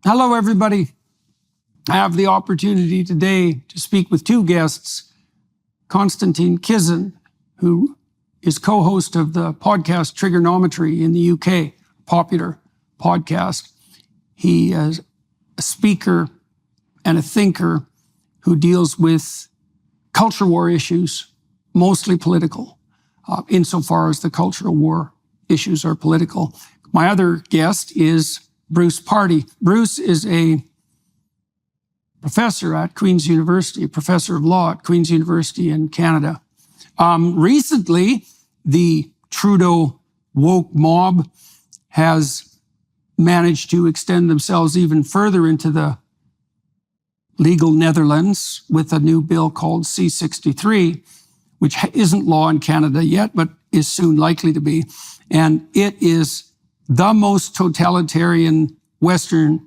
Hello, everybody. I have the opportunity today to speak with two guests, Konstantin Kisin, who is co-host of the podcast Trigonometry in the UK, popular podcast. He is a speaker and a thinker who deals with culture war issues, mostly political, insofar as the cultural war issues are political. My other guest is Bruce Pardy. Bruce is a professor at Queen's University, a professor of law at Queen's University in Canada. Recently, the Trudeau woke mob has managed to extend themselves even further into the legal Netherlands with a new bill called C-63, which isn't law in Canada yet, but is soon likely to be. And it is the most totalitarian Western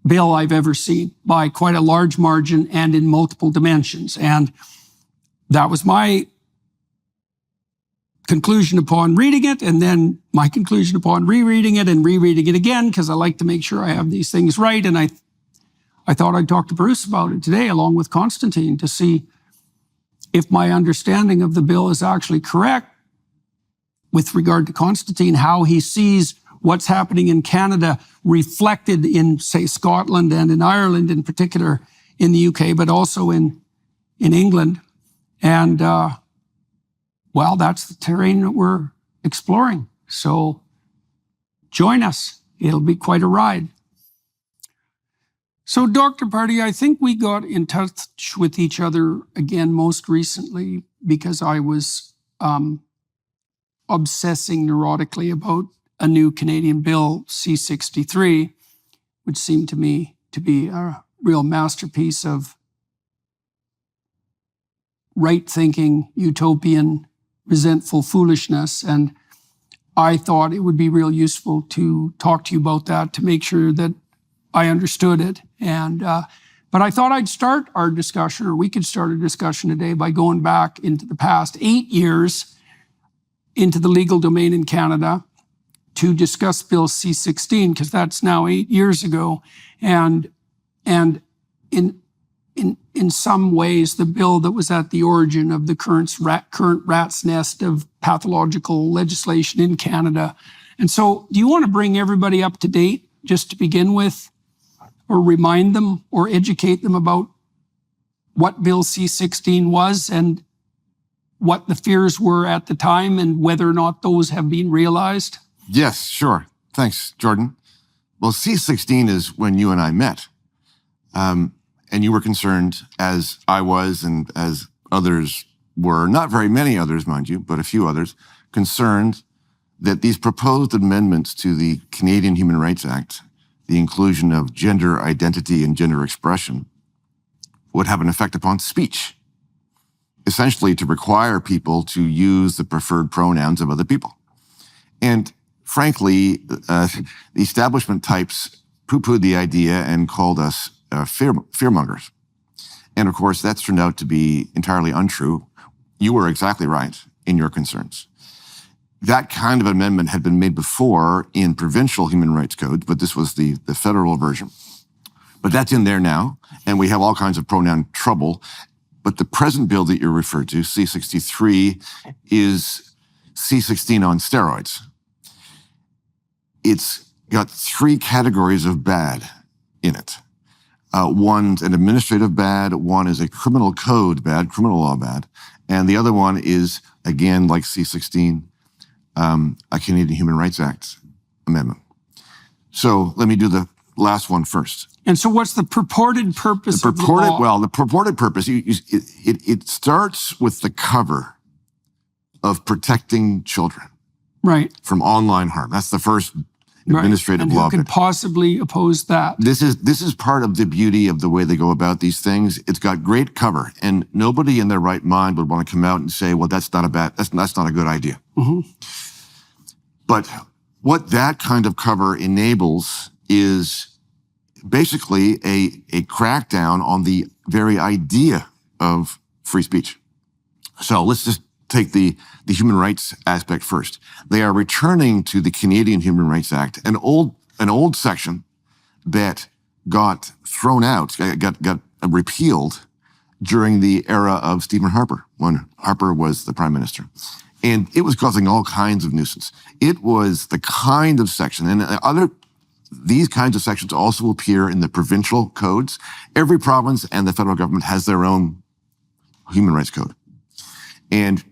bill I've ever seen by quite a large margin and in multiple dimensions. And that was my conclusion upon reading it, and then my conclusion upon rereading it and rereading it again, because I like to make sure I have these things right. And I thought I'd talk to Bruce about it today, along with Konstantin, to see if my understanding of the bill is actually correct with regard to Konstantin, how he sees what's happening in Canada reflected in, say, Scotland and in Ireland in particular, in the UK, but also in England. And, well, that's the terrain that we're exploring. So join us. It'll be quite a ride. So, Dr. Pardy, I think we got in touch with each other again most recently because I was obsessing neurotically about a new Canadian bill, C-63, which seemed to me to be a real masterpiece of right-thinking, utopian, resentful foolishness. And I thought it would be real useful to talk to you about that, to make sure that I understood it. And but I thought I'd start our discussion, or we could start a discussion today by going back into the past 8 years into the legal domain in Canada to discuss Bill C-16, because that's now 8 years ago. And in some ways, the bill that was at the origin of the current rat's nest of pathological legislation in Canada. And so do you want to bring everybody up to date just to begin with, or remind them or educate them about what Bill C-16 was and what the fears were at the time and whether or not those have been realized? Yes, sure. Thanks, Jordan. Well, C-16 is when you and I met. And you were concerned, as I was and as others were, not very many others, mind you, but a few others, concerned that these proposed amendments to the Canadian Human Rights Act, the inclusion of gender identity and gender expression, would have an effect upon speech, essentially to require people to use the preferred pronouns of other people. And frankly, the establishment types poo-pooed the idea and called us fearmongers. And of course, that's turned out to be entirely untrue. You were exactly right in your concerns. That kind of amendment had been made before in provincial human rights codes, but this was the federal version. But that's in there now, and we have all kinds of pronoun trouble. But the present bill that you referred to, C-63, is C-16 on steroids. It's got 3 categories of bad in it. One's an administrative bad, one is a criminal code bad, criminal law bad, and the other one is, again, like C-16, a Canadian Human Rights Act amendment. So let me do the last one first. And so what's the purported purpose of the law? Well, the purported purpose, it starts with the cover of protecting children. Right. From online harm. That's the first administrative law. And who could possibly oppose that? This is part of the beauty of the way they go about these things. It's got great cover, and nobody in their right mind would want to come out and say, well, that's not a good idea. Mm-hmm. But what that kind of cover enables is basically a crackdown on the very idea of free speech. So let's just take the human rights aspect first. They are returning to the Canadian Human Rights Act, an old section that got thrown out, got repealed during the era of Stephen Harper, when Harper was the prime minister. And it was causing all kinds of nuisance. It was the kind of section, and these kinds of sections also appear in the provincial codes. Every province and the federal government has their own human rights code. And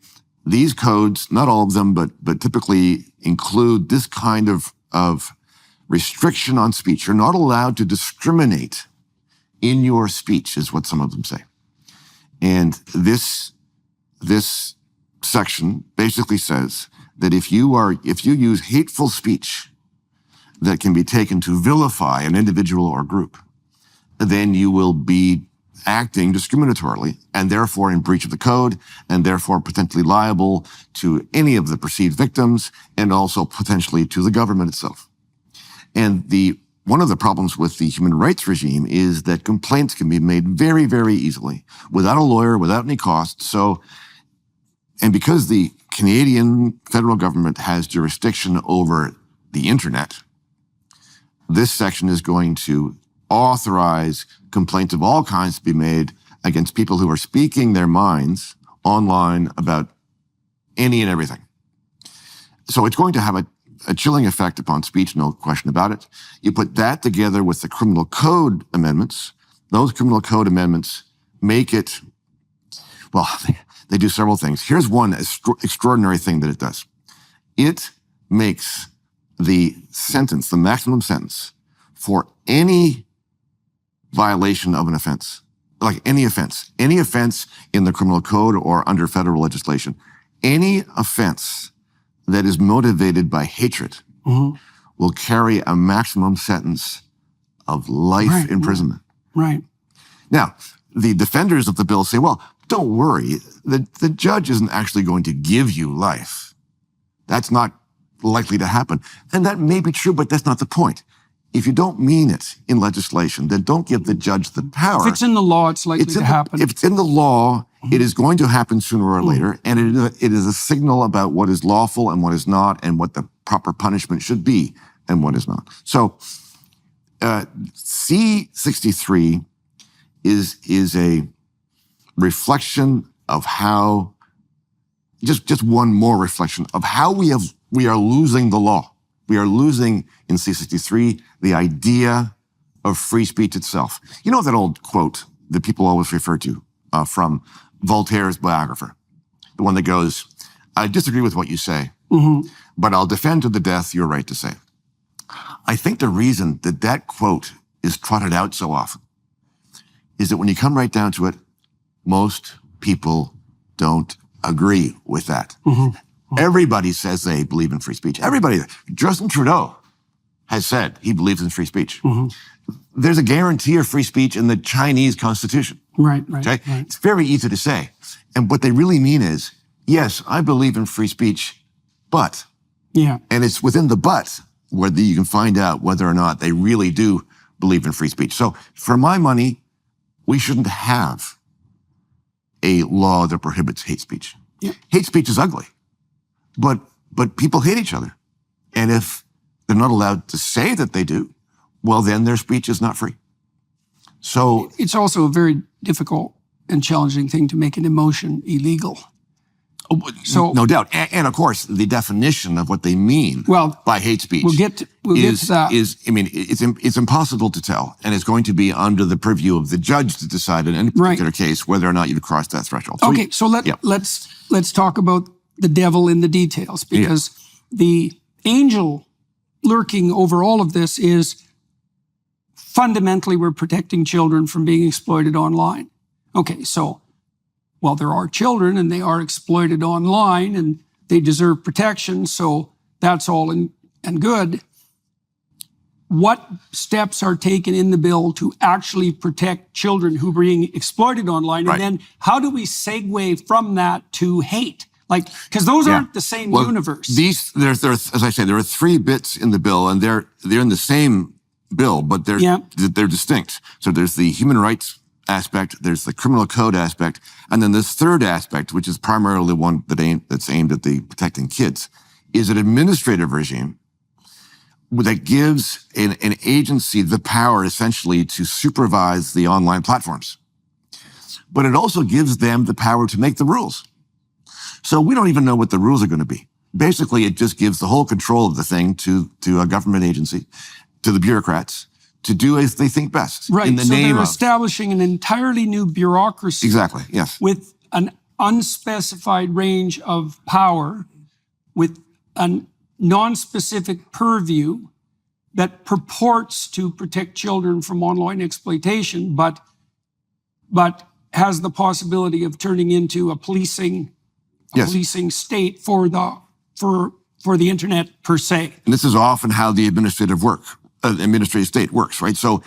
these codes, not all of them, but typically include this kind of restriction on speech. You're not allowed to discriminate in your speech, is what some of them say. And this section basically says that if you use hateful speech that can be taken to vilify an individual or group, then you will be acting discriminatorily and therefore in breach of the code and therefore potentially liable to any of the perceived victims and also potentially to the government itself. And one of the problems with the human rights regime is that complaints can be made very, very easily without a lawyer, without any cost. And because the Canadian federal government has jurisdiction over the internet, this section is going to authorize complaints of all kinds to be made against people who are speaking their minds online about any and everything. So it's going to have a chilling effect upon speech, no question about it. You put that together with the criminal code amendments. Those criminal code amendments make it, well, they do several things. Here's one extraordinary thing that it does. It makes the sentence, the maximum sentence for any violation of an offense, like any offense in the criminal code or under federal legislation, any offense that is motivated by hatred will carry a maximum sentence of life imprisonment. Right. Now, the defenders of the bill say, well, don't worry, the judge isn't actually going to give you life. That's not likely to happen. And that may be true, but that's not the point. If you don't mean it in legislation, then don't give the judge the power. If it's in the law, it's likely to happen. If it's in the law, it is going to happen sooner or later, and it is a signal about what is lawful and what is not, and what the proper punishment should be and what is not. So C-63 is a reflection of how, just one more reflection of how we are losing the law. We are losing in C-63 the idea of free speech itself. You know that old quote that people always refer to from Voltaire's biographer, the one that goes, I disagree with what you say, but I'll defend to the death your right to say. I think the reason that quote is trotted out so often is that when you come right down to it, most people don't agree with that. Everybody says they believe in free speech. Everybody. Justin Trudeau has said he believes in free speech. There's a guarantee of free speech in the Chinese constitution. Right. It's very easy to say. And what they really mean is, yes, I believe in free speech, but. Yeah. And it's within the but where you can find out whether or not they really do believe in free speech. So for my money, we shouldn't have a law that prohibits hate speech. Yeah. Hate speech is ugly. But people hate each other. And if they're not allowed to say that they do, well, then their speech is not free. So it's also a very difficult and challenging thing to make an emotion illegal. So no doubt. And of course, the definition of what they mean by hate speech we'll get to that. It's impossible to tell. And it's going to be under the purview of the judge to decide in any particular case whether or not you've crossed that threshold. So let's talk about the devil in the details, because the angel lurking over all of this is fundamentally we're protecting children from being exploited online. Okay, so while there are children and they are exploited online and they deserve protection, so that's all and good. What steps are taken in the bill to actually protect children who are being exploited online? And then how do we segue from that to hate? Because those aren't the same universe. As I say, there are three bits in the bill, and they're in the same bill, but they're distinct. So there's the human rights aspect, there's the criminal code aspect, and then this third aspect, which is primarily one that's aimed at the protecting kids, is an administrative regime that gives an agency the power essentially to supervise the online platforms. But it also gives them the power to make the rules. So we don't even know what the rules are going to be. Basically, it just gives the whole control of the thing to a government agency, to the bureaucrats, to do as they think best. Right. In the so name they're of establishing an entirely new bureaucracy. Exactly. Yes. With an unspecified range of power, with a non-specific purview that purports to protect children from online exploitation, but has the possibility of turning into a policing state for the internet per se. And this is often how the administrative state works, right? So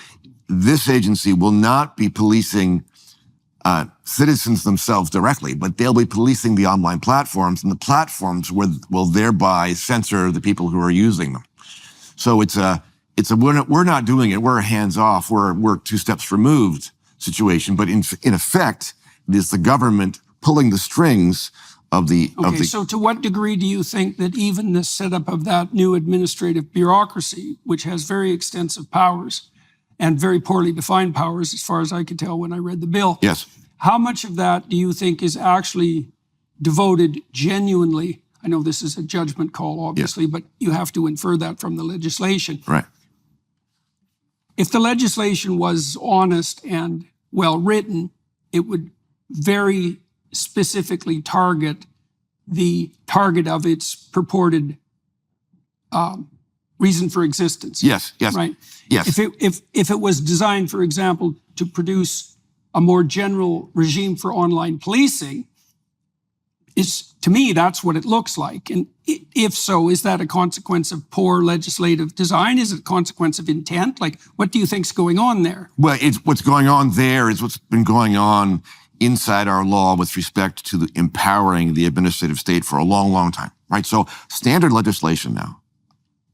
this agency will not be policing citizens themselves directly, but they'll be policing the online platforms, and the platforms will thereby censor the people who are using them. So we're not doing it. We're hands off. We're 2 steps removed situation. But in effect, it is the government pulling the strings of the. So to what degree do you think that even the setup of that new administrative bureaucracy, which has very extensive powers and very poorly defined powers, as far as I could tell when I read the bill. Yes. How much of that do you think is actually devoted genuinely? I know this is a judgment call, obviously, but you have to infer that from the legislation. Right. If the legislation was honest and well written, it would very specifically target the target of its purported reason for existence. Yes. Yes. Right. Yes. If it was designed, for example, to produce a more general regime for online policing, to me, that's what it looks like. And if so, is that a consequence of poor legislative design? Is it a consequence of intent? Like, what do you think's going on there? Well, what's going on there is what's been going on inside our law with respect to empowering the administrative state for a long, long time, right? So standard legislation now,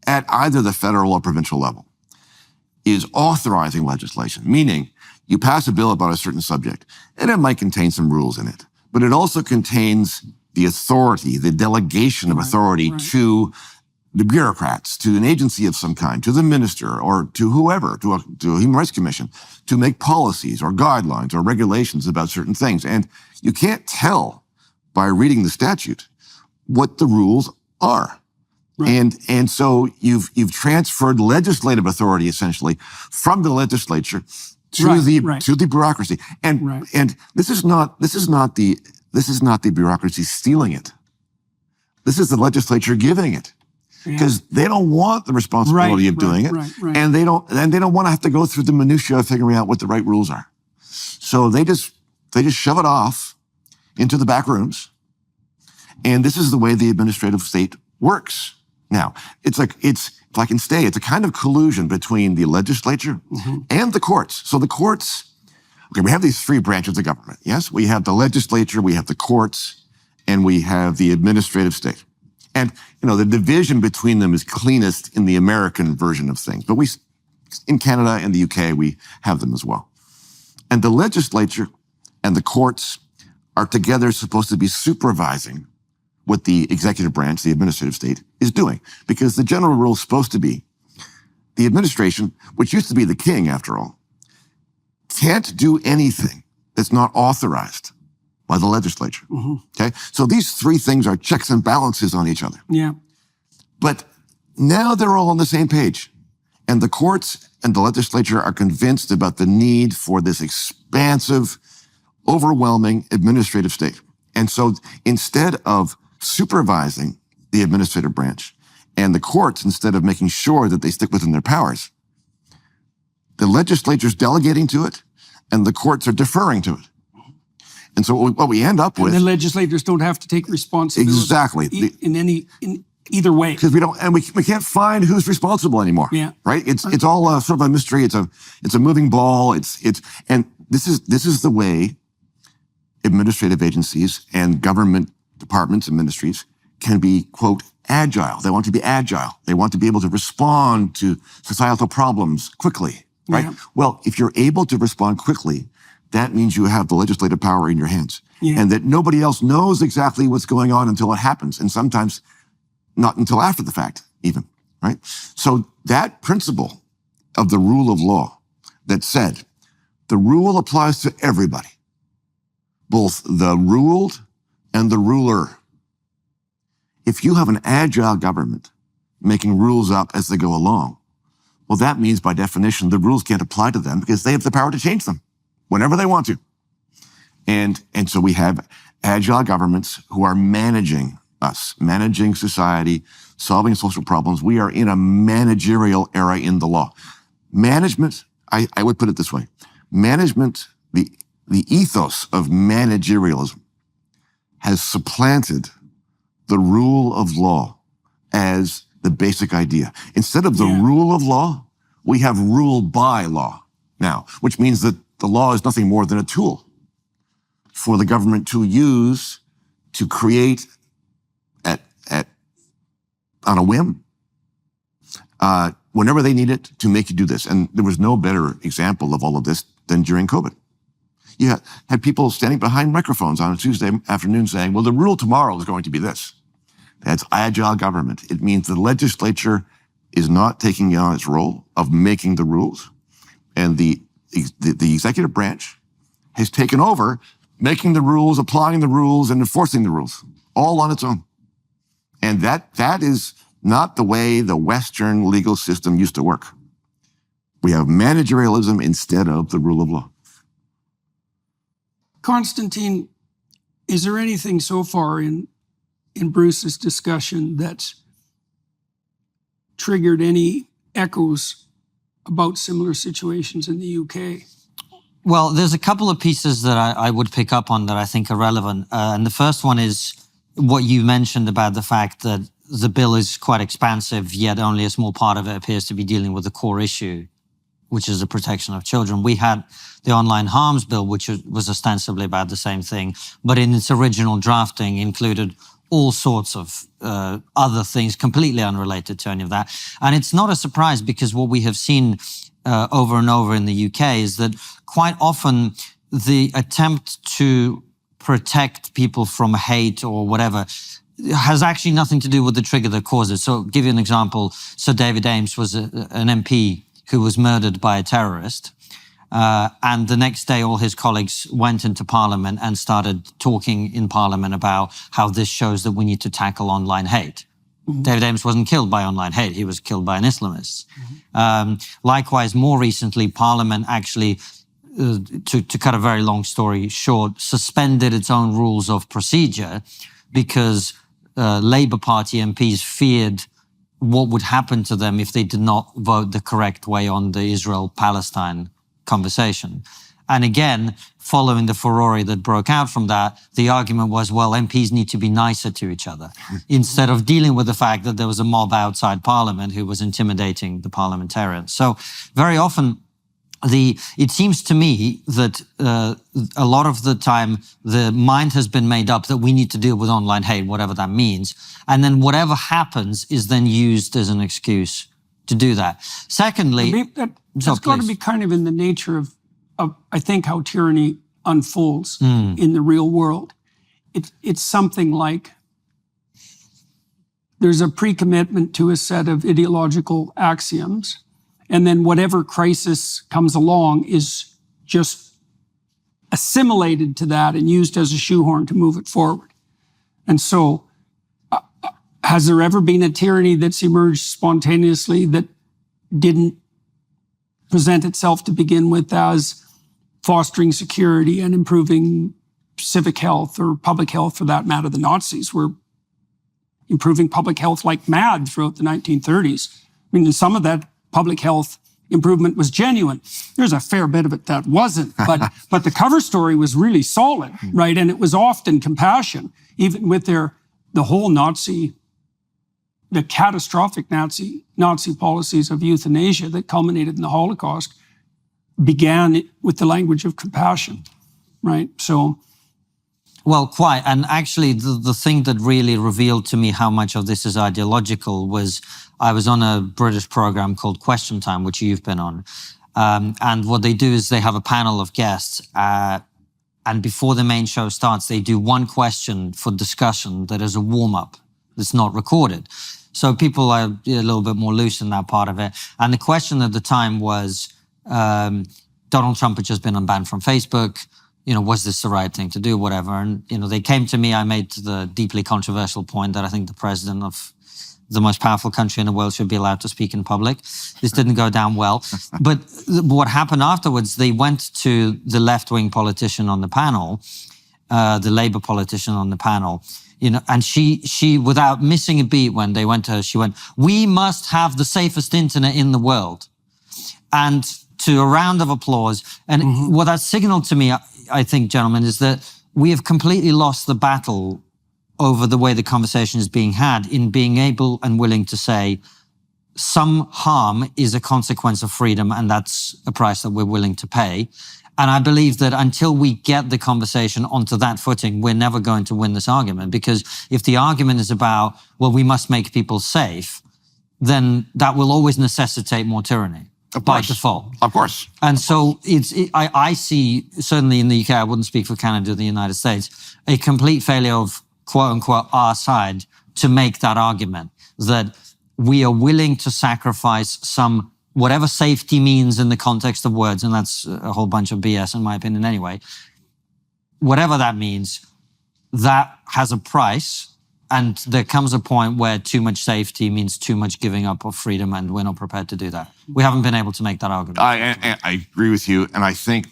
at either the federal or provincial level, is authorizing legislation, meaning you pass a bill about a certain subject, and it might contain some rules in it, but it also contains the authority, the delegation of authority to the bureaucrats, to an agency of some kind, to the minister, or to whoever, to a Human Rights Commission, to make policies or guidelines or regulations about certain things. And you can't tell by reading the statute what the rules are. Right. And so you've transferred legislative authority essentially from the legislature to the bureaucracy. And this is not the bureaucracy stealing it. This is the legislature giving it. Because they don't want the responsibility of doing it. And they don't want to have to go through the minutiae of figuring out what the right rules are. So they just shove it off into the back rooms. And this is the way the administrative state works. Now, if I can say, it's a kind of collusion between the legislature and the courts. So the courts, we have these 3 branches of government. Yes, we have the legislature, we have the courts, and we have the administrative state. And, the division between them is cleanest in the American version of things. But in Canada and the UK, we have them as well. And the legislature and the courts are together supposed to be supervising what the executive branch, the administrative state, is doing. Because the general rule is supposed to be the administration, which used to be the king, after all, can't do anything that's not authorized by the legislature. Okay? So these 3 things are checks and balances on each other. Yeah. But now they're all on the same page. And the courts and the legislature are convinced about the need for this expansive, overwhelming administrative state. And so instead of supervising the administrative branch, and the courts, instead of making sure that they stick within their powers, the legislature's delegating to it, and the courts are deferring to it. And so what we end up with... And the legislators don't have to take responsibility. Exactly. In either way. Because we can't find who's responsible anymore. Yeah. Right? It's all sort of a mystery. It's a moving ball. And this is the way administrative agencies and government departments and ministries can be, quote, agile. They want to be agile. They want to be able to respond to societal problems quickly. Right? Yeah. Well, if you're able to respond quickly, that means you have the legislative power in your hands. Yeah. And that nobody else knows exactly what's going on until it happens. And sometimes not until after the fact, even. right? So that principle of the rule of law that said the rule applies to everybody, both the ruled and the ruler. If you have an agile government making rules up as they go along, well, that means by definition, the rules can't apply to them because they have the power to change them whenever they want to. And so we have agile governments who are managing us, managing society, solving social problems. We are in a managerial era in the law. Management, I would put it this way. Management, the ethos of managerialism has supplanted the rule of law as the basic idea. Instead of the rule of law, we have rule by law now, which means that the law is nothing more than a tool for the government to use to create on a whim, whenever they need it to make you do this. And there was no better example of all of this than during COVID. You had people standing behind microphones on a Tuesday afternoon saying, well, the rule tomorrow is going to be this. That's agile government. It means the legislature is not taking on its role of making the rules. And the executive branch has taken over making the rules, applying the rules, and enforcing the rules, all on its own. And that is not the way the Western legal system used to work. We have managerialism instead of the rule of law. Konstantin, is there anything so far in Bruce's discussion that's triggered any echoes about similar situations in the UK? Well, there's a couple of pieces that I would pick up on that I think are relevant. And the first one is what you mentioned about the fact that the bill is quite expansive, yet only a small part of it appears to be dealing with the core issue, which is the protection of children. We had the online harms bill, which was ostensibly about the same thing, but in its original drafting included all sorts of other things completely unrelated to any of that. And it's not a surprise because what we have seen over and over in the UK is that quite often the attempt to protect people from hate or whatever has actually nothing to do with the trigger that caused it. So I'll give you an example. Sir David Ames was an MP who was murdered by a terrorist. And the next day, all his colleagues went into Parliament and started talking in Parliament about how this shows that we need to tackle online hate. Mm-hmm. David Ames wasn't killed by online hate. He was killed by an Islamist. Mm-hmm. Likewise, more recently, Parliament actually, to cut a very long story short, suspended its own rules of procedure because Labour Party MPs feared what would happen to them if they did not vote the correct way on the Israel-Palestine conversation. And again, following the furore that broke out from that, the argument was, well, MPs need to be nicer to each other, instead of dealing with the fact that there was a mob outside Parliament who was intimidating the parliamentarians. So very often, it seems to me that a lot of the time, the mind has been made up that we need to deal with online hate, whatever that means. And then whatever happens is then used as an excuse to do that. Secondly, that's got to be kind of in the nature of I think, how tyranny unfolds in the real world. It's something like there's a pre-commitment to a set of ideological axioms, and then whatever crisis comes along is just assimilated to that and used as a shoehorn to move it forward. And so, has there ever been a tyranny that's emerged spontaneously that didn't present itself to begin with as fostering security and improving civic health or public health for that matter? The Nazis were improving public health like mad throughout the 1930s. I mean, some of that public health improvement was genuine. There's a fair bit of it that wasn't, but the cover story was really solid, right? And it was often compassion, even with the whole the catastrophic Nazi policies of euthanasia that culminated in the Holocaust began with the language of compassion, right? So, well, quite. And actually, the thing that really revealed to me how much of this is ideological was I was on a British program called Question Time, which you've been on. And what they do is they have a panel of guests. And before the main show starts, they do one question for discussion that is a warm-up that's not recorded. So people are a little bit more loose in that part of it. And the question at the time was, Donald Trump had just been unbanned from Facebook. Was this the right thing to do, whatever? And, they came to me, I made the deeply controversial point that I think the president of the most powerful country in the world should be allowed to speak in public. This didn't go down well. But what happened afterwards, they went to the left-wing politician on the panel, the Labour politician on the panel, and she, without missing a beat when they went to her, she went, "We must have the safest internet in the world." And to a round of applause. And what that signaled to me, I think, gentlemen, is that we have completely lost the battle over the way the conversation is being had in being able and willing to say some harm is a consequence of freedom and that's a price that we're willing to pay. And I believe that until we get the conversation onto that footing, we're never going to win this argument. Because if the argument is about, well, we must make people safe, then that will always necessitate more tyranny. By default. Of course. And so I see, certainly in the UK, I wouldn't speak for Canada or the United States, a complete failure of quote unquote our side to make that argument that we are willing to sacrifice some, whatever safety means in the context of words, and that's a whole bunch of BS in my opinion anyway, whatever that means, that has a price. And there comes a point where too much safety means too much giving up of freedom, and we're not prepared to do that. We haven't been able to make that argument. I agree with you, and I think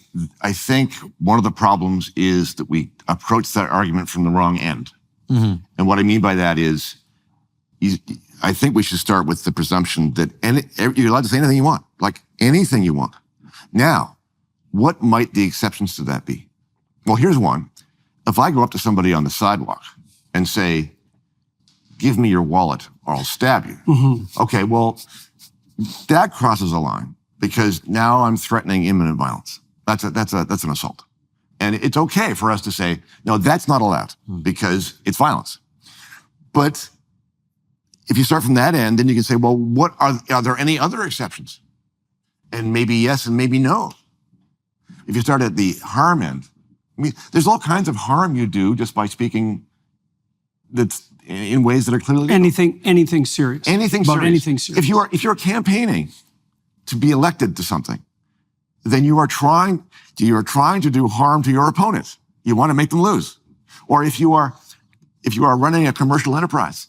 one of the problems is that we approach that argument from the wrong end. And what I mean by that is, I think we should start with the presumption that you're allowed to say anything you want, like anything you want. Now, what might the exceptions to that be? Well, here's one. If I go up to somebody on the sidewalk and say, "Give me your wallet or I'll stab you." Okay, well, that crosses a line because now I'm threatening imminent violence. That's an assault. And it's okay for us to say, no, that's not allowed because it's violence. But if you start from that end, then you can say, well, what are there any other exceptions? And maybe yes and maybe no. If you start at the harm end, I mean, there's all kinds of harm you do just by speaking that's in ways that are clearly legal. Anything serious. Anything about serious. anything serious. If you're campaigning to be elected to something, then you are trying to do harm to your opponent. You want to make them lose. Or if you are running a commercial enterprise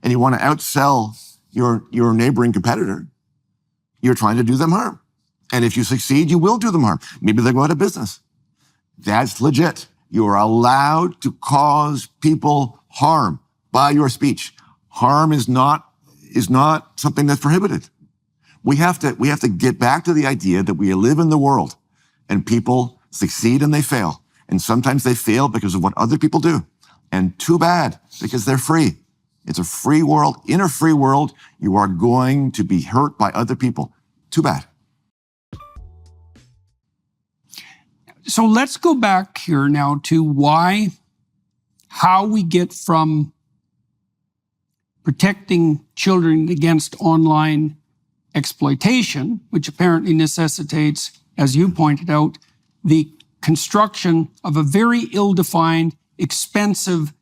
and you want to outsell your neighboring competitor, you're trying to do them harm. And if you succeed, you will do them harm. Maybe they go out of business. That's legit. You are allowed to cause people harm by your speech. Harm is not something that's prohibited. We have to get back to the idea that we live in the world and people succeed and they fail. And sometimes they fail because of what other people do. And too bad, because they're free. It's a free world. In a free world, you are going to be hurt by other people. Too bad. So let's go back here now to how we get from protecting children against online exploitation, which apparently necessitates, as you pointed out, the construction of a very ill-defined, expensive,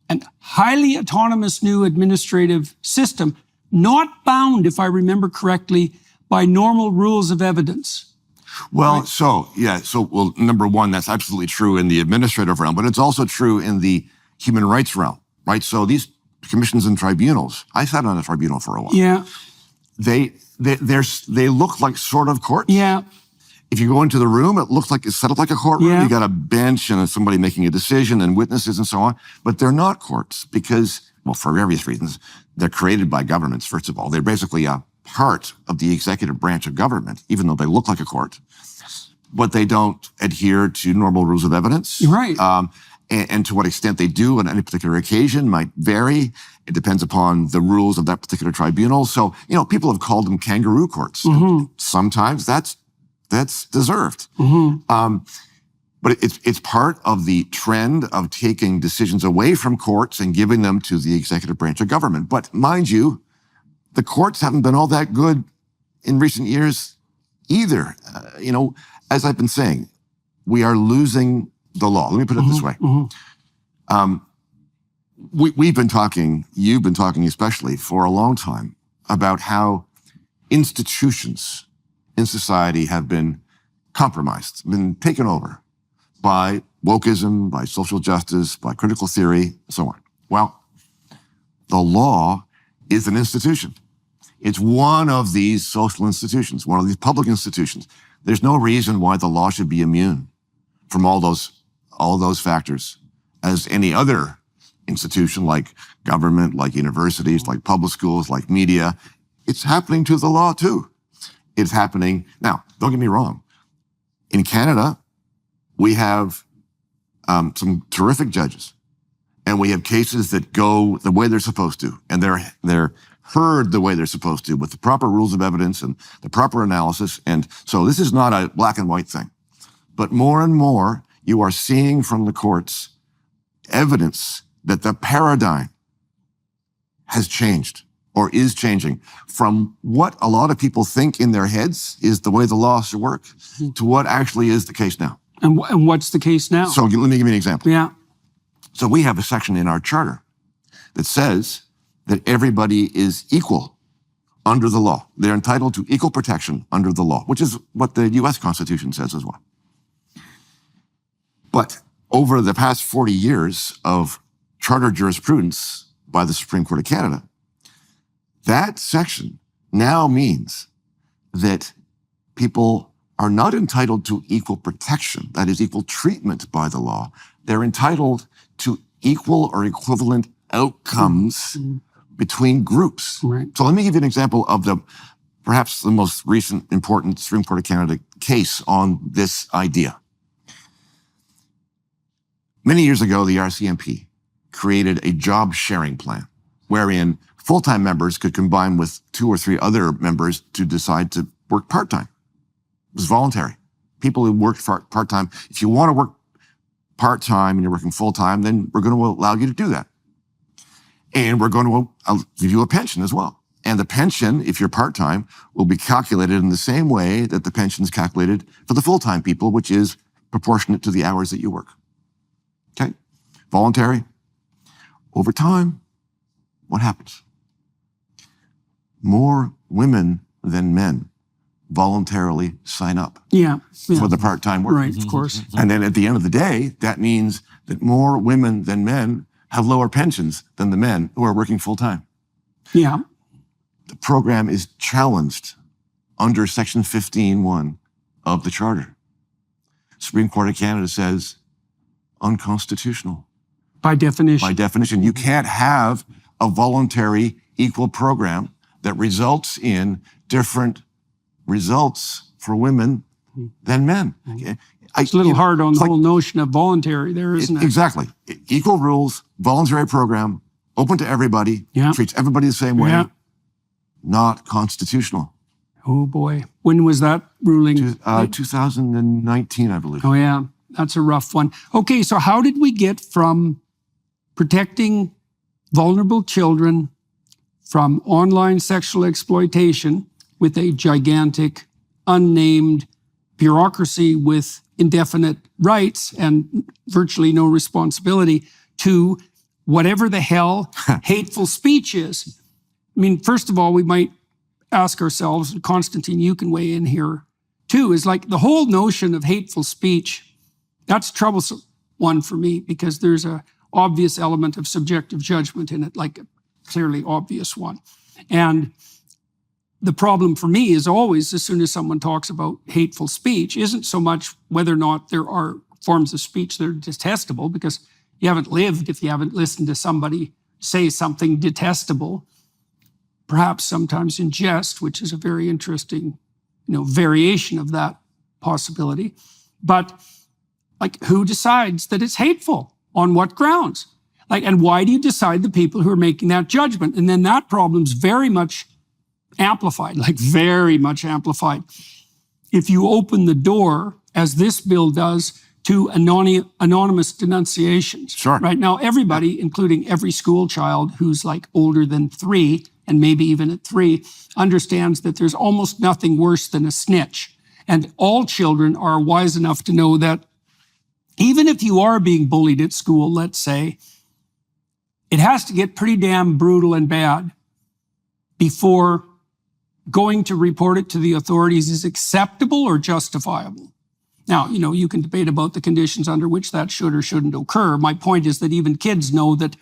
and highly autonomous new administrative system, not bound, if I remember correctly, by normal rules of evidence. Well, right? Well, number one, that's absolutely true in the administrative realm, but it's also true in the human rights realm, right? So these commissions and tribunals, I sat on a tribunal for a while. Yeah. They look like sort of courts. Yeah. If you go into the room, it looks like it's set up like a courtroom. Yeah. You got a bench and somebody making a decision and witnesses and so on. But they're not courts because, well, for various reasons, they're created by governments, first of all. They're basically a part of the executive branch of government, even though they look like a court. But they don't adhere to normal rules of evidence. Right. And to what extent they do on any particular occasion might vary. It depends upon the rules of that particular tribunal. So, people have called them kangaroo courts. Mm-hmm. Sometimes that's deserved. Mm-hmm. But it's part of the trend of taking decisions away from courts and giving them to the executive branch of government. But mind you, the courts haven't been all that good in recent years either. As I've been saying, we are losing the law. Let me put it this way. Mm-hmm. We've been talking, you've been talking especially for a long time about how institutions in society have been compromised, been taken over by wokeism, by social justice, by critical theory, and so on. Well, the law is an institution. It's one of these social institutions, one of these public institutions. There's no reason why the law should be immune from all those factors as any other institution like government, like universities, like public schools, like media. It's happening to the law too. It's happening. Now, don't get me wrong. In Canada, we have some terrific judges, and we have cases that go the way they're supposed to, and they're heard the way they're supposed to with the proper rules of evidence and the proper analysis. And so this is not a black and white thing. But more and more, you are seeing from the courts evidence that the paradigm has changed or is changing from what a lot of people think in their heads is the way the law should work to what actually is the case now. And what's the case now? So let me give you an example. Yeah. So we have a section in our charter that says that everybody is equal under the law. They're entitled to equal protection under the law, which is what the U.S. Constitution says as well. But over the past 40 years of charter jurisprudence by the Supreme Court of Canada, that section now means that people are not entitled to equal protection, that is equal treatment by the law. They're entitled to equal or equivalent outcomes between groups. Right. So let me give you an example of perhaps the most recent important Supreme Court of Canada case on this idea. Many years ago, the RCMP created a job sharing plan wherein full-time members could combine with 2 or 3 other members to decide to work part-time. It was voluntary. People who worked part-time, if you want to work part-time and you're working full-time, then we're going to allow you to do that. And we're going to give you a pension as well. And the pension, if you're part-time, will be calculated in the same way that the pension is calculated for the full-time people, which is proportionate to the hours that you work. Okay? Voluntary. Over time, what happens? More women than men voluntarily sign up for the part-time work. Right, of course. And then at the end of the day, that means that more women than men have lower pensions than the men who are working full-time. Yeah. The program is challenged under Section 15(1) of the Charter. Supreme Court of Canada says unconstitutional. By definition. By definition. You can't have a voluntary equal program that results in different results for women than men. Okay? It's a little hard on the whole notion of voluntary there, isn't it? Exactly. Equal rules, voluntary program, open to everybody, treats everybody the same way. Yeah. Not constitutional. Oh boy. When was that ruling? 2019, I believe. Oh yeah, that's a rough one. Okay, so how did we get from protecting vulnerable children from online sexual exploitation with a gigantic, unnamed bureaucracy with indefinite rights and virtually no responsibility to whatever the hell hateful speech is? I mean, first of all, we might ask ourselves, Konstantin, you can weigh in here too, is like the whole notion of hateful speech, that's a troublesome one for me because there's a obvious element of subjective judgment in it, like a clearly obvious one. And the problem for me is always, as soon as someone talks about hateful speech, isn't so much whether or not there are forms of speech that are detestable, because you haven't lived if you haven't listened to somebody say something detestable, perhaps sometimes in jest, which is a very interesting, variation of that possibility. But like, who decides that it's hateful? On what grounds? And why do you decide the people who are making that judgment? And then that problem's very much amplified, very much amplified. If you open the door, as this bill does, to anonymous denunciations. Sure. Right now, everybody, including every school child who's older than 3, and maybe even at 3, understands that there's almost nothing worse than a snitch. And all children are wise enough to know that even if you are being bullied at school, let's say, it has to get pretty damn brutal and bad before going to report it to the authorities is acceptable or justifiable. Now, you can debate about the conditions under which that should or shouldn't occur. My point is that even kids know that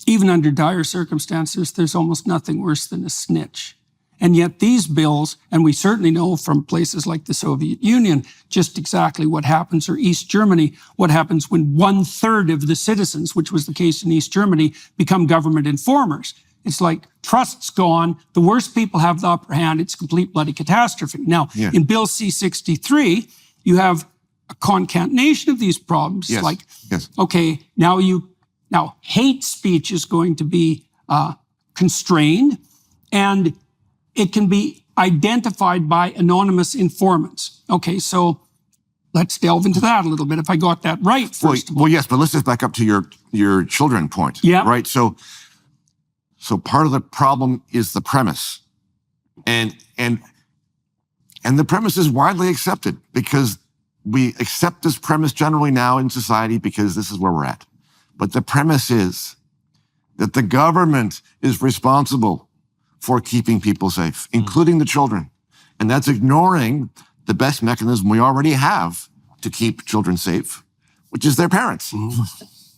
even under dire circumstances, there's almost nothing worse than a snitch. And yet these bills, and we certainly know from places like the Soviet Union, just exactly what happens, or East Germany, what happens when 1/3 of the citizens, which was the case in East Germany, become government informers. It's like trust's gone. The worst people have the upper hand. It's complete bloody catastrophe. Now, in Bill C-63, you have a concatenation of these problems. Yes. Like, yes. okay, now hate speech is going to be constrained, and it can be identified by anonymous informants. Okay, so let's delve into that a little bit. If I got that right, first of all. Well, yes, but let's just back up to your children point. Yeah. Right. So part of the problem is the premise, and the premise is widely accepted because we accept this premise generally now in society because this is where we're at. But the premise is that the government is responsible for keeping people safe, including the children. And that's ignoring the best mechanism we already have to keep children safe, which is their parents,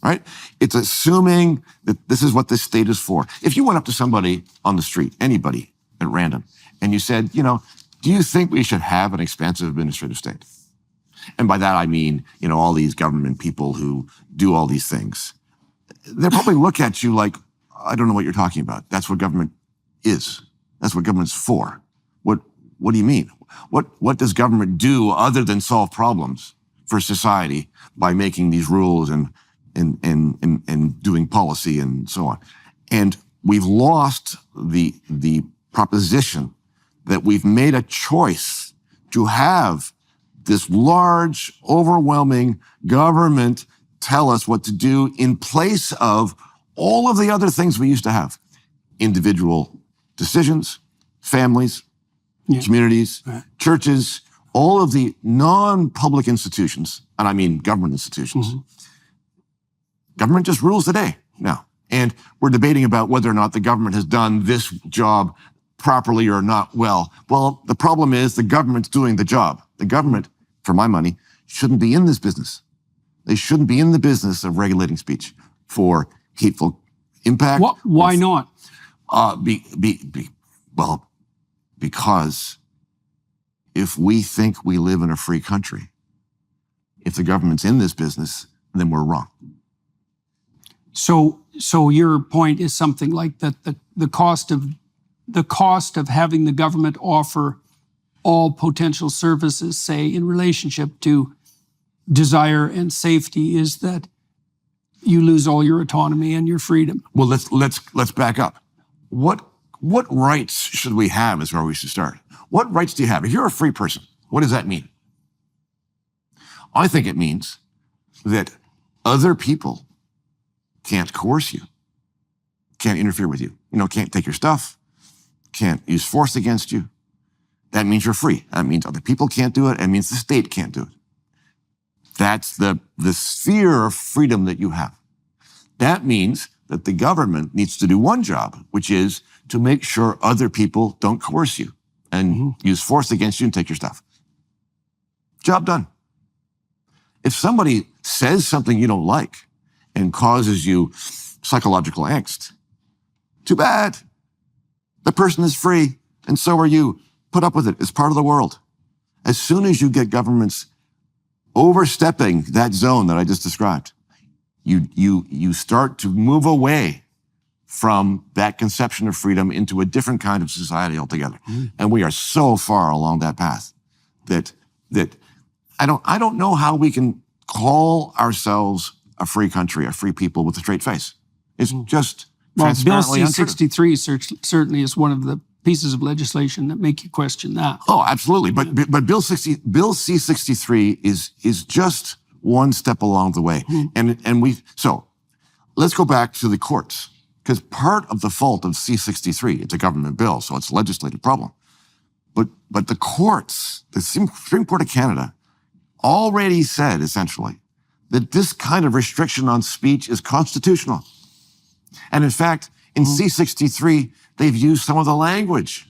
right? It's assuming that this is what this state is for. If you went up to somebody on the street, anybody at random, and you said, do you think we should have an expansive administrative state? And by that, I mean, all these government people who do all these things. They'll probably look at you like, I don't know what you're talking about. That's what government is. That's what government's for. What do you mean? What does government do other than solve problems for society by making these rules and doing policy and so on? And we've lost the proposition that we've made a choice to have this large, overwhelming government tell us what to do in place of all of the other things we used to have. Individual decisions, families, communities, churches, all of the non-public institutions, and I mean government institutions. Government just rules the day now. And we're debating about whether or not the government has done this job properly or not well. Well, the problem is the government's doing the job. The government, for my money, shouldn't be in this business. They shouldn't be in the business of regulating speech for hateful impact. Why not? Because if we think we live in a free country, if the government's in this business, then we're wrong. So your point is something like that the cost of having the government offer all potential services, say in relationship to desire and safety, is that you lose all your autonomy and your freedom. Well, let's back up. What rights should we have is where we should start. What rights do you have? If you're a free person, what does that mean? I think it means that other people can't coerce you, can't interfere with you, can't take your stuff, can't use force against you. That means you're free. That means other people can't do it. It means the state can't do it. That's the sphere of freedom that you have. That means that the government needs to do one job, which is to make sure other people don't coerce you and use force against you and take your stuff. Job done. If somebody says something you don't like and causes you psychological angst, too bad. The person is free, and so are you. Put up with it. It's part of the world. As soon as you get governments overstepping that zone that I just described, you start to move away from that conception of freedom into a different kind of society altogether. And we are so far along that path that I don't know how we can call ourselves a free country, a free people with a straight face. It's just transparently Bill untrue. C-63 certainly is one of the pieces of legislation that make you question that. Oh, absolutely. But Bill C-63 is just one step along the way. So let's go back to the courts, because part of the fault of C-63, it's a government bill, so it's a legislative problem. But the courts, the Supreme Court of Canada, already said essentially that this kind of restriction on speech is constitutional. And in fact, in C-63, they've used some of the language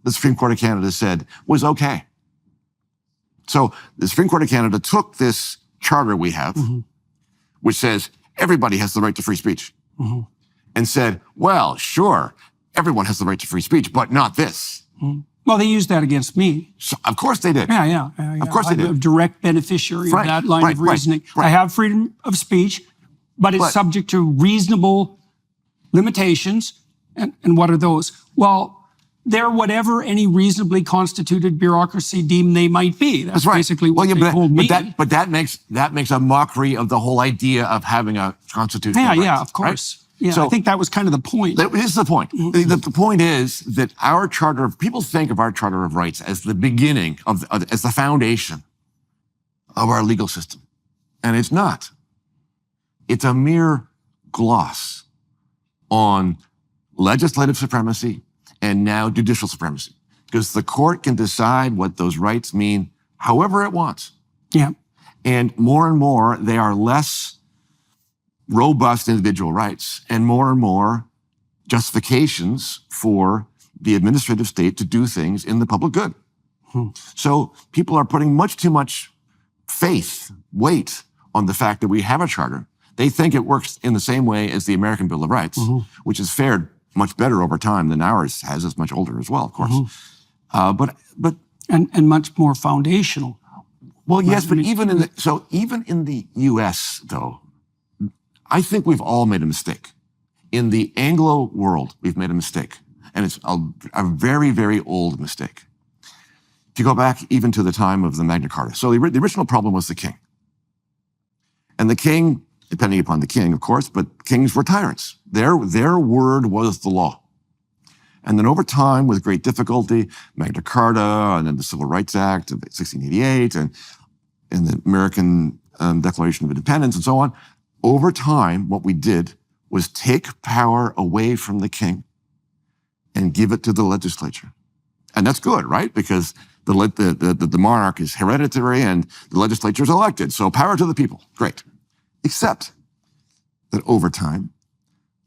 the Supreme Court of Canada said was okay. So the Supreme Court of Canada took this charter we have, which says everybody has the right to free speech, and said, well, sure, everyone has the right to free speech, but not this. Well, they used that against me. So, of course they did. Yeah. Of course they did. I'm a direct beneficiary Right, of that line right, of reasoning. right. I have freedom of speech, but it's subject to reasonable limitations. And what are those? Well, they're whatever any reasonably constituted bureaucracy deem they might be. That's right. basically what they told me. But that makes a mockery of the whole idea of having a constitutional right, of course. Right? Yeah, so, I think that was kind of the point. That is the point. The point is that our people think of our Charter of Rights as the beginning as the foundation of our legal system. And it's not. It's a mere gloss on legislative supremacy and now judicial supremacy, because the court can decide what those rights mean however it wants. Yeah. And more, they are less robust individual rights and more justifications for the administrative state to do things in the public good. So people are putting much too much weight on the fact that we have a charter. They think it works in the same way as the American Bill of Rights, which has fared much better over time than ours has. It's much older as well, of course. But much more foundational. Well, yes, but even in the U.S., though, I think we've all made a mistake. In the Anglo world, we've made a mistake, and it's a very, very old mistake. If you go back even to the time of the Magna Carta, so the original problem was the king, and the king, depending upon the king, of course, but kings were tyrants. Their word was the law. And then over time, with great difficulty, Magna Carta, and then the Civil Rights Act of 1688, and the American Declaration of Independence, and so on, over time, what we did was take power away from the king and give it to the legislature. And that's good, right? Because the monarch is hereditary and the legislature is elected. So power to the people. Great. Except that over time,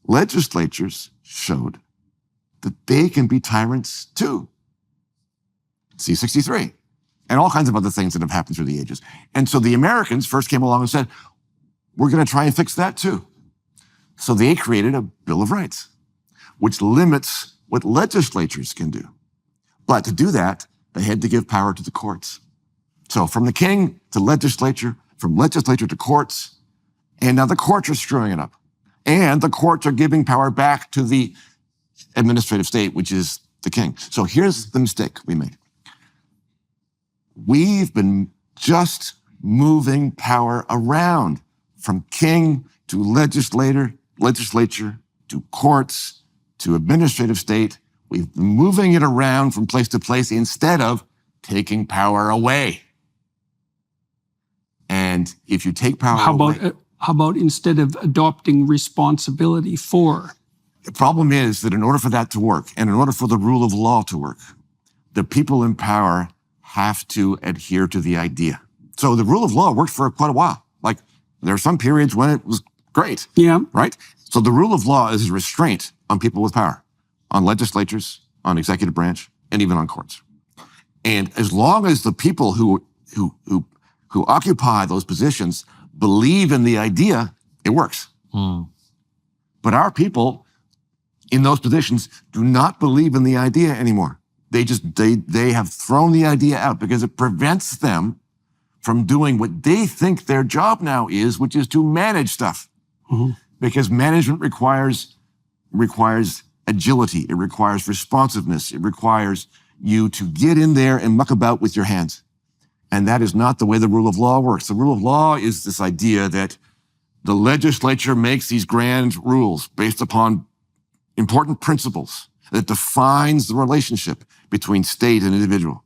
legislatures showed that they can be tyrants too. C-63 and all kinds of other things that have happened through the ages. And so the Americans first came along and said, we're going to try and fix that too. So they created a Bill of Rights, which limits what legislatures can do. But to do that, they had to give power to the courts. So from the king to legislature, from legislature to courts, and now the courts are screwing it up. And the courts are giving power back to the administrative state, which is the king. So here's the mistake we made. We've been just moving power around from king to legislature to courts to administrative state. We've been moving it around from place to place instead of taking power away. And if you take power away... How about instead of adopting responsibility for? The problem is that in order for that to work, and in order for the rule of law to work, the people in power have to adhere to the idea. So the rule of law worked for quite a while. Like, there are some periods when it was great. Yeah. Right? So the rule of law is a restraint on people with power, on legislatures, on executive branch, and even on courts. And as long as the people who occupy those positions believe in the idea, it works. But our people in those positions do not believe in the idea anymore. They have thrown the idea out because it prevents them from doing what they think their job now is, which is to manage stuff. Because management requires agility. It requires responsiveness. It requires you to get in there and muck about with your hands. And that is not the way the rule of law works. The rule of law is this idea that the legislature makes these grand rules based upon important principles that defines the relationship between state and individual.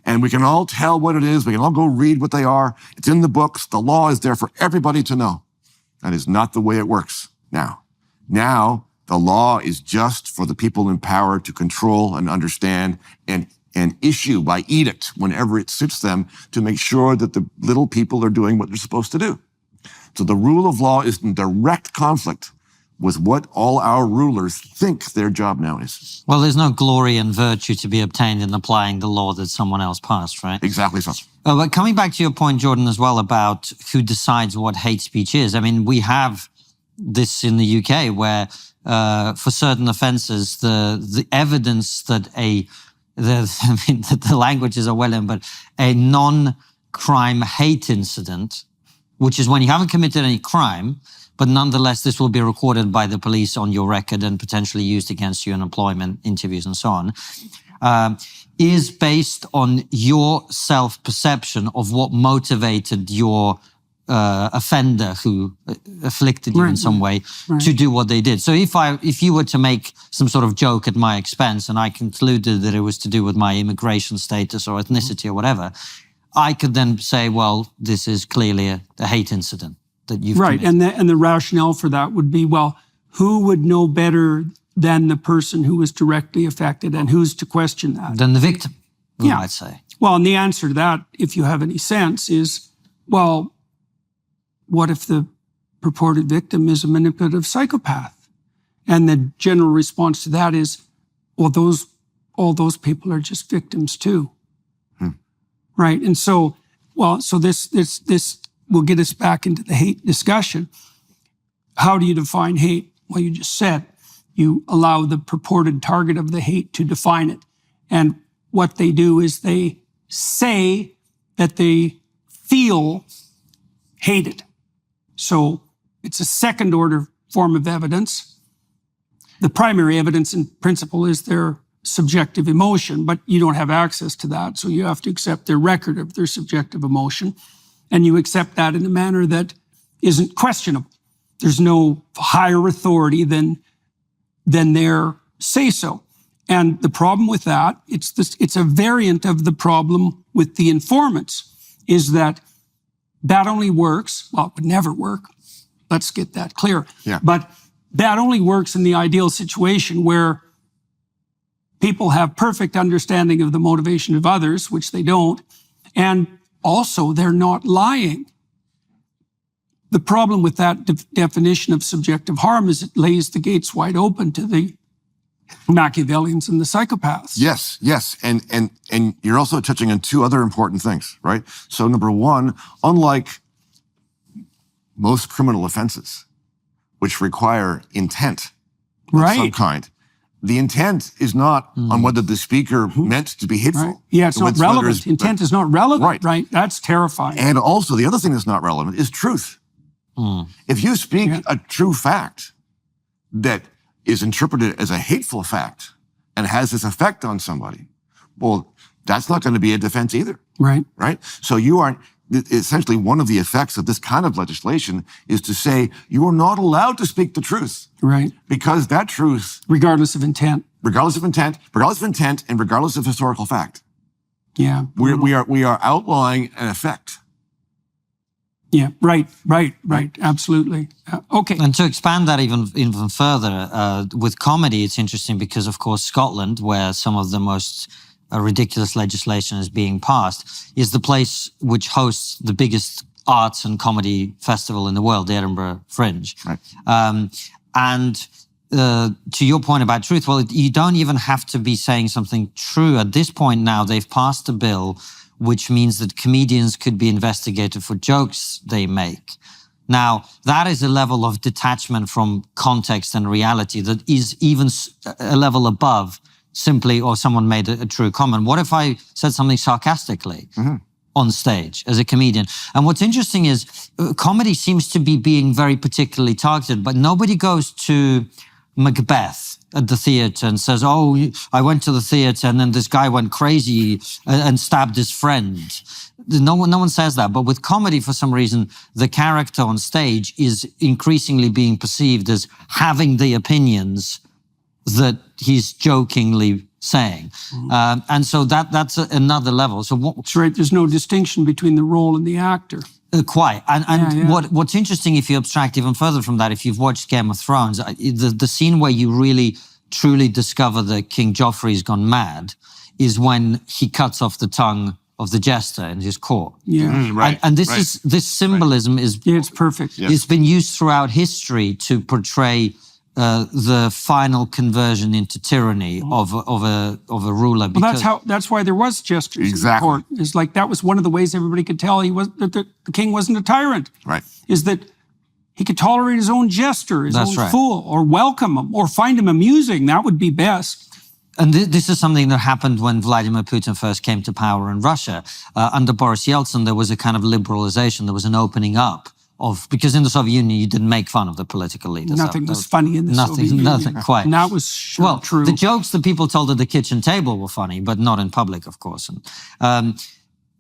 And we can all tell what it is. We can all go read what they are. It's in the books. The law is there for everybody to know. That is not the way it works now. Now, the law is just for the people in power to control and understand and issue by edict whenever it suits them to make sure that the little people are doing what they're supposed to do. So the rule of law is in direct conflict with what all our rulers think their job now is. Well, there's no glory and virtue to be obtained in applying the law that someone else passed, right? Exactly so. But coming back to your point, Jordan, as well, about who decides what hate speech is. I mean, we have this in the UK where for certain offences, the evidence that the languages are well in, but a non-crime hate incident, which is when you haven't committed any crime, but nonetheless, this will be recorded by the police on your record and potentially used against you in employment interviews and so on, is based on your self-perception of what motivated your offender who afflicted you in some way to do what they did. So if you were to make some sort of joke at my expense and I concluded that it was to do with my immigration status or ethnicity or whatever, I could then say, well, this is clearly a hate incident that you've committed. And the rationale for that would be, well, who would know better than the person who was directly affected, and who's to question that? Than the victim, we might say. Well, and the answer to that, if you have any sense, is, well, what if the purported victim is a manipulative psychopath? And the general response to that is, well, all those people are just victims too. Right? And so, this will get us back into the hate discussion. How do you define hate? Well, you just said you allow the purported target of the hate to define it. And what they do is they say that they feel hated. So it's a second order form of evidence. The primary evidence in principle is their subjective emotion, but you don't have access to that. So you have to accept their record of their subjective emotion. And you accept that in a manner that isn't questionable. There's no higher authority than their say-so. And the problem with that, it's a variant of the problem with the informants, is that only works, well, it would never work. Let's get that clear. Yeah. But that only works in the ideal situation where people have perfect understanding of the motivation of others, which they don't, and also they're not lying. The problem with that definition of subjective harm is it lays the gates wide open to the Machiavellians and the psychopaths. Yes. And you're also touching on two other important things, right? So number one, unlike most criminal offenses, which require intent of some kind, the intent is not on whether the speaker meant to be hateful. Right. Yeah, it's not relevant. Intent is not relevant, right? That's terrifying. And also, the other thing that's not relevant is truth. If you speak a true fact that is interpreted as a hateful fact and has this effect on somebody, well, that's not going to be a defense either. Right. So you aren't, essentially one of the effects of this kind of legislation is to say you are not allowed to speak the truth. Right. Because that truth, regardless of intent, and regardless of historical fact. Yeah. We are outlawing an effect. Yeah, right. Absolutely. Okay. And to expand that even further, with comedy, it's interesting because, of course, Scotland, where some of the most ridiculous legislation is being passed, is the place which hosts the biggest arts and comedy festival in the world, the Edinburgh Fringe. Right. And to your point about truth, well, you don't even have to be saying something true. At this point now, they've passed a bill which means that comedians could be investigated for jokes they make. Now, that is a level of detachment from context and reality that is even a level above simply, or someone made a true comment. What if I said something sarcastically on stage as a comedian? And what's interesting is comedy seems to be being very particularly targeted, but nobody goes to Macbeth at the theatre and says, oh, I went to the theatre and then this guy went crazy and stabbed his friend. No one says that. But with comedy, for some reason, the character on stage is increasingly being perceived as having the opinions that he's jokingly saying. And so that's another level. So that's right. There's no distinction between the role and the actor. Quite. And what's interesting, if you abstract even further from that, if you've watched Game of Thrones, the scene where you really, truly discover that King Joffrey's gone mad is when he cuts off the tongue of the jester in his court. Yeah. Right. And this symbolism is Yeah, it's perfect. Yes. it's been used throughout history to portray the final conversion into tyranny of a ruler. Well, that's why there was jesters Exactly. in the court. It's like that was one of the ways everybody could tell that the king wasn't a tyrant. Right. Is that he could tolerate his own jester, his That's own right. fool, or welcome him, or find him amusing. That would be best. And this is something that happened when Vladimir Putin first came to power in Russia. Under Boris Yeltsin, there was a kind of liberalization. There was an opening up because in the Soviet Union, you didn't make fun of the political leaders. Nothing was funny in the Soviet Union. Nothing, quite. And that was sure Well, true. the jokes that people told at the kitchen table were funny, but not in public, of course.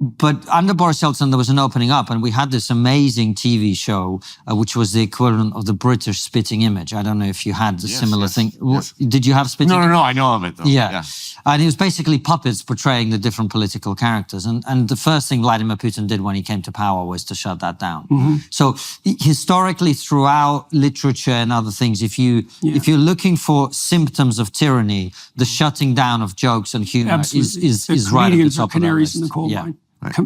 But under Boris Yeltsin, there was an opening up, and we had this amazing TV show, which was the equivalent of the British Spitting Image. I don't know if you had a similar thing. yes. Did you have Spitting No, I know of it, though. Yeah. And it was basically puppets portraying the different political characters. And the first thing Vladimir Putin did when he came to power was to shut that down. So historically, throughout literature and other things, if you're looking for symptoms of tyranny, the shutting down of jokes and humor is right at the comedians are top of that canaries list. in the coal Yeah. mine.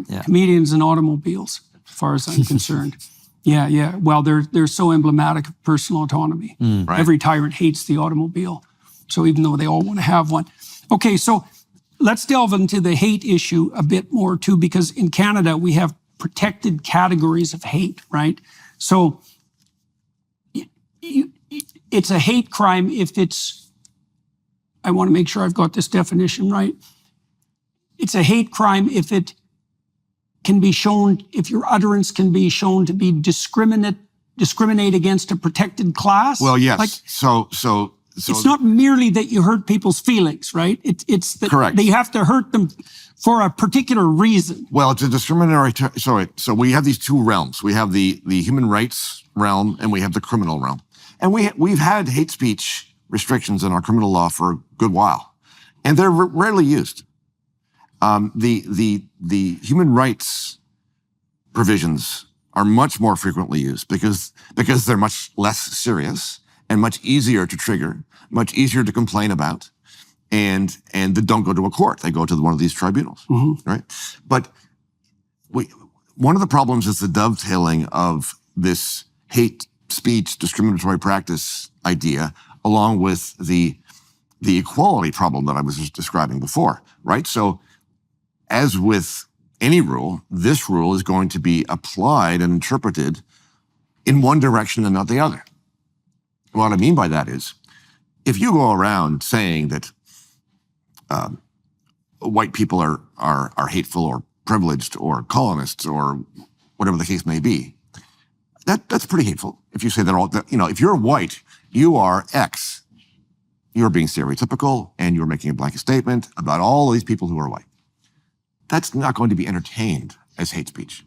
Yeah. Comedians and automobiles, as far as I'm concerned. Yeah. Well, they're so emblematic of personal autonomy. Right. Every tyrant hates the automobile. So even though they all want to have one. Okay, so let's delve into the hate issue a bit more too, because in Canada we have protected categories of hate, right? So it's a hate crime if it's, I want to make sure I've got this definition right. It's a hate crime if it can be shown, if your utterance can be shown to be discriminate against a protected class. Well, yes. Like, So it's not merely that you hurt people's feelings, right? It's that Correct. they have to hurt them for a particular reason. Well, it's a discriminatory. So we have these two realms. We have the human rights realm, and we have the criminal realm. And we've had hate speech restrictions in our criminal law for a good while, and they're rarely used. The human rights provisions are much more frequently used because they're much less serious and much easier to trigger, much easier to complain about, and they don't go to a court. They go to one of these tribunals, right? But one of the problems is the dovetailing of this hate speech discriminatory practice idea along with the equality problem that I was just describing before, right? So as with any rule, this rule is going to be applied and interpreted in one direction and not the other. What I mean by that is, if you go around saying that white people are hateful or privileged or colonists or whatever the case may be, that's pretty hateful. If you say if you're white, you are X. You're being stereotypical and you're making a blanket statement about all these people who are white. That's not going to be entertained as hate speech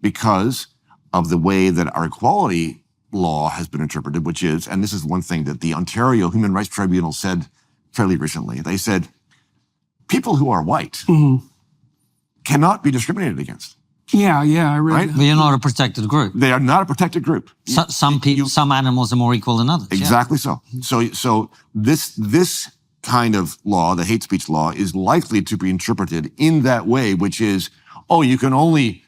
because of the way that our equality law has been interpreted, which is, and this is one thing that the Ontario Human Rights Tribunal said fairly recently, they said, people who are white cannot be discriminated against. Yeah, I read Right? that. But you're not a protected group. They are not a protected group. Some animals are more equal than others. yeah. Exactly so. So this kind of law, the hate speech law, is likely to be interpreted in that way, which is, you can only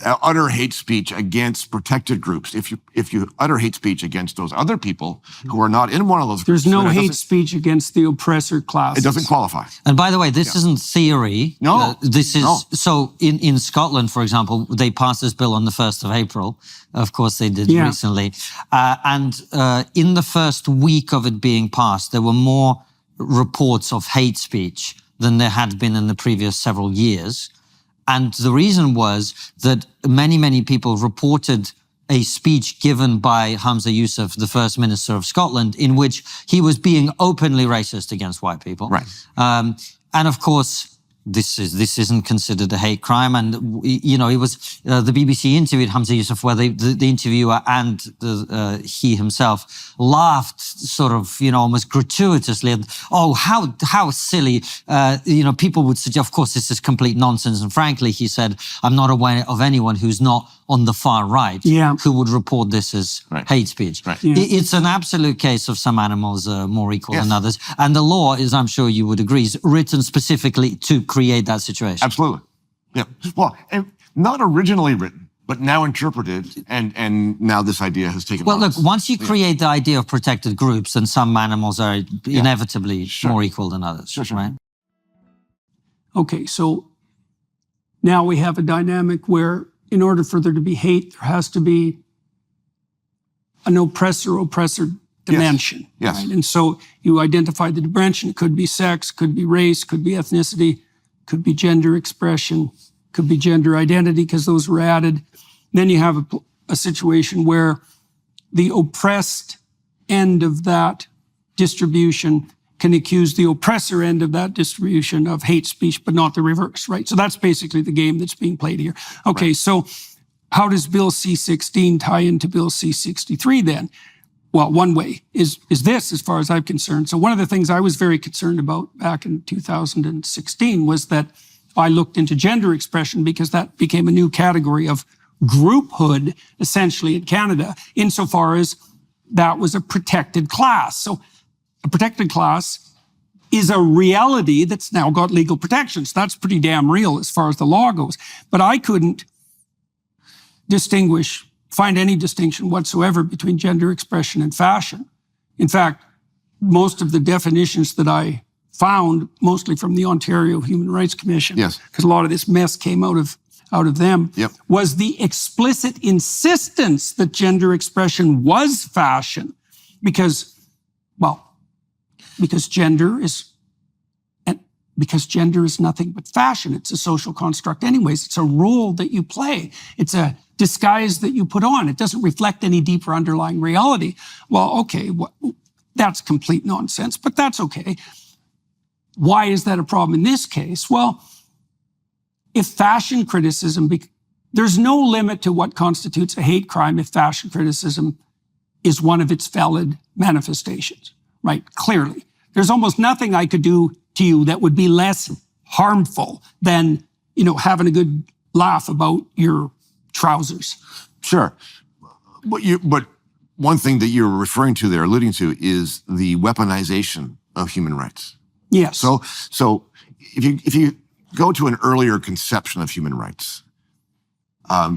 utter hate speech against protected groups. If you utter hate speech against those other people who are not in one of those There's groups, no then hate speech against the oppressor class. it doesn't qualify. And by the way, this isn't theory. No. This is, No. so in Scotland, for example, they passed this bill on the 1st of April. Of course they did recently. And in the first week of it being passed, there were more reports of hate speech than there had been in the previous several years. And the reason was that many people reported a speech given by Hamza Yusuf, the First Minister of Scotland, in which he was being openly racist against white people. Right. And of course, this isn't considered a hate crime. And, it was the BBC interviewed Hamza Yusuf, where the interviewer and he himself laughed sort of, almost gratuitously. And, how silly, people would suggest, of course, this is complete nonsense. And frankly, he said, I'm not aware of anyone who's not on the far right Yeah. who would report this as Right. hate speech. Right. Yeah. It's an absolute case of some animals are more equal Yes. than others. And the law is, I'm sure you would agree, is written specifically to create that situation. Absolutely. Yeah. Well, and not originally written, but now interpreted, and now this idea has taken Well, on. look, once you create the idea of protected groups, then some animals are inevitably Sure. more equal than others, Sure. right? Okay, so now we have a dynamic where in order for there to be hate, there has to be an oppressor dimension. Yes. Right? And so you identify the dimension. It could be sex, could be race, could be ethnicity, could be gender expression, could be gender identity, because those were added. Then you have a situation where the oppressed end of that distribution can accuse the oppressor end of that distribution of hate speech, but not the reverse, right? So that's basically the game that's being played here. Okay, Right. so how does Bill C-16 tie into Bill C-63 then? Well, one way is this, as far as I'm concerned. So one of the things I was very concerned about back in 2016 was that I looked into gender expression because that became a new category of grouphood, essentially, in Canada, insofar as that was a protected class. So a protected class is a reality that's now got legal protections. That's pretty damn real as far as the law goes. But I couldn't find any distinction whatsoever between gender expression and fashion. In fact, most of the definitions that I found, mostly from the Ontario Human Rights Commission, Yes. because a lot of this mess came out of them, Yep. was the explicit insistence that gender expression was fashion, because gender is nothing but fashion. It's a social construct anyways. It's a role that you play. It's a disguise that you put on. It doesn't reflect any deeper underlying reality. Well, okay, that's complete nonsense, but that's okay. Why is that a problem in this case? Well, if fashion criticism, there's no limit to what constitutes a hate crime if fashion criticism is one of its valid manifestations, right? Clearly. There's almost nothing I could do to you that would be less harmful than, having a good laugh about your trousers. Sure. But one thing that you're referring to there, alluding to, is the weaponization of human rights. Yes. So if you go to an earlier conception of human rights,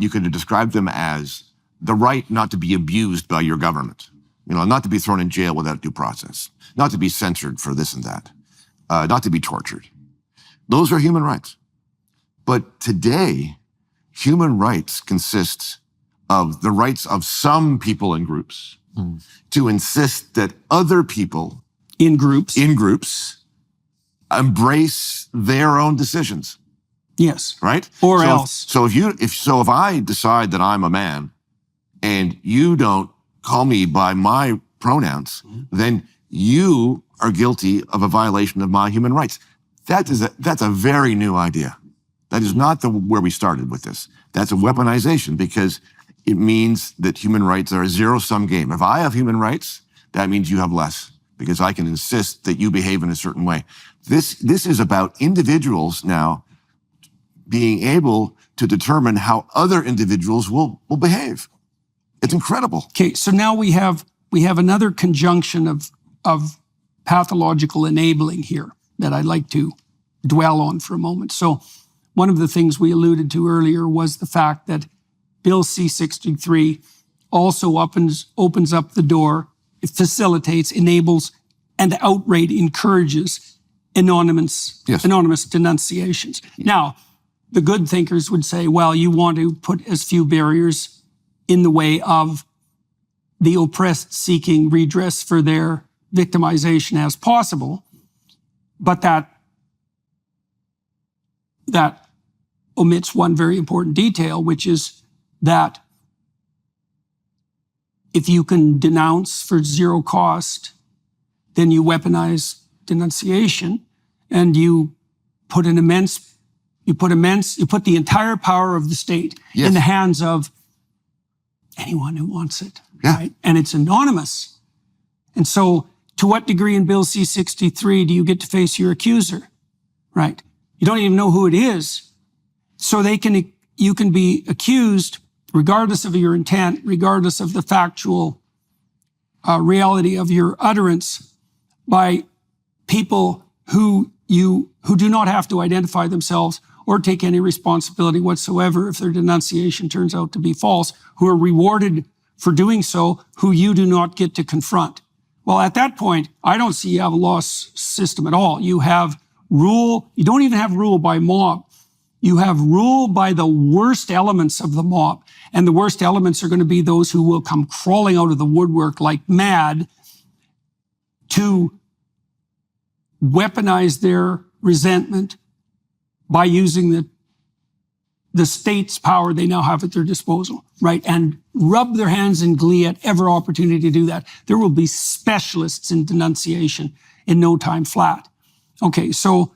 you could describe them as the right not to be abused by your government, not to be thrown in jail without due process, not to be censored for this and that, not to be tortured. Those are human rights. But today, human rights consist of the rights of some people and groups to insist that other people in groups. Embrace their own decisions. Yes. Right? Or So else. if I decide that I'm a man and you don't call me by my pronouns, then you are guilty of a violation of my human rights. That's a very new idea. That is not where we started with this. That's a weaponization because it means that human rights are a zero-sum game. If I have human rights, that means you have less because I can insist that you behave in a certain way. This is about individuals now being able to determine how other individuals will behave. It's incredible. Okay, so now we have another conjunction of pathological enabling here that I'd like to dwell on for a moment. So one of the things we alluded to earlier was the fact that Bill C-63 also opens up the door, it facilitates, enables, and outright encourages anonymous denunciations. Now, the good thinkers would say, well, you want to put as few barriers in the way of the oppressed seeking redress for their victimization as possible, but that omits one very important detail, which is that if you can denounce for zero cost, then you weaponize denunciation and you put the entire power of the state Yes. in the hands of anyone who wants it. Yeah. Right? And it's anonymous. And so to what degree in Bill C-63 do you get to face your accuser? Right? You don't even know who it is. So you can be accused regardless of your intent, regardless of the factual reality of your utterance, by people who do not have to identify themselves or take any responsibility whatsoever if their denunciation turns out to be false, who are rewarded for doing so, who you do not get to confront. Well, at that point, I don't see you have a law system at all. You have rule. You don't even have rule by mob. You have rule by the worst elements of the mob. And the worst elements are going to be those who will come crawling out of the woodwork like mad to weaponize their resentment by using the state's power they now have at their disposal, right? And rub their hands in glee at every opportunity to do that. There will be specialists in denunciation in no time flat. Okay, so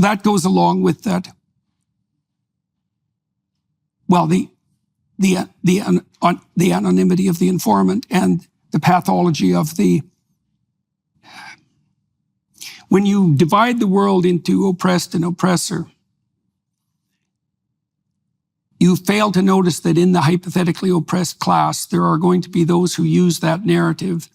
that goes along with that. Well, the anonymity of the informant and the pathology of the. When you divide the world into oppressed and oppressor, you fail to notice that in the hypothetically oppressed class, there are going to be those who use that narrative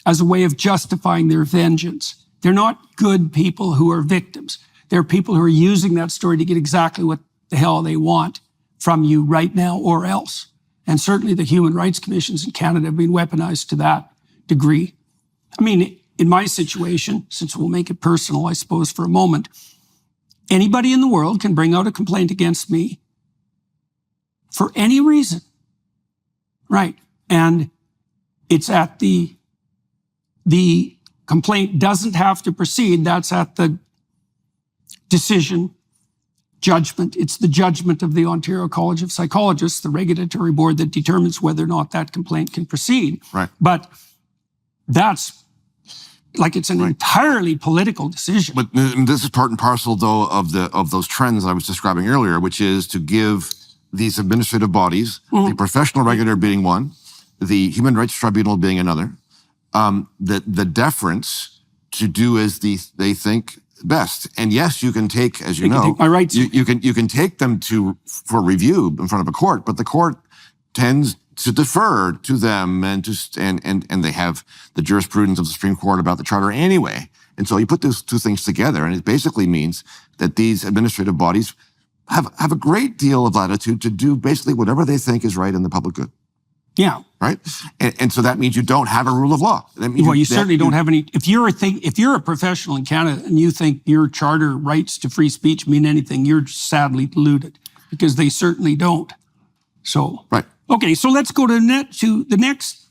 as a way of justifying their vengeance. They're not good people who are victims. They're people who are using that story to get exactly what the hell they want from you right now or else. And certainly the human rights commissions in Canada have been weaponized to that degree. I mean, in my situation, since we'll make it personal, I suppose, for a moment, anybody in the world can bring out a complaint against me for any reason, right? And it's at the complaint doesn't have to proceed. That's at the decision, judgment. It's the judgment of the Ontario College of Psychologists, the regulatory board that determines whether or not that complaint can proceed. Right. But that's like it's an entirely political decision. But this is part and parcel, though, of those trends I was describing earlier, which is to give these administrative bodies, the professional regulator being one, the Human Rights Tribunal being another, the deference to do as they think best. And yes, you can take, as you know, take my rights. You can take them for review in front of a court, but the court tends to defer to them and they have the jurisprudence of the Supreme Court about the Charter anyway. And so you put those two things together, and it basically means that these administrative bodies have a great deal of latitude to do basically whatever they think is right in the public good. Yeah. Right? And so that means you don't have a rule of law. That means well, you certainly don't have any. If you're a professional in Canada and you think your charter rights to free speech mean anything, you're sadly deluded, because they certainly don't. So, right. Okay, so let's go to the next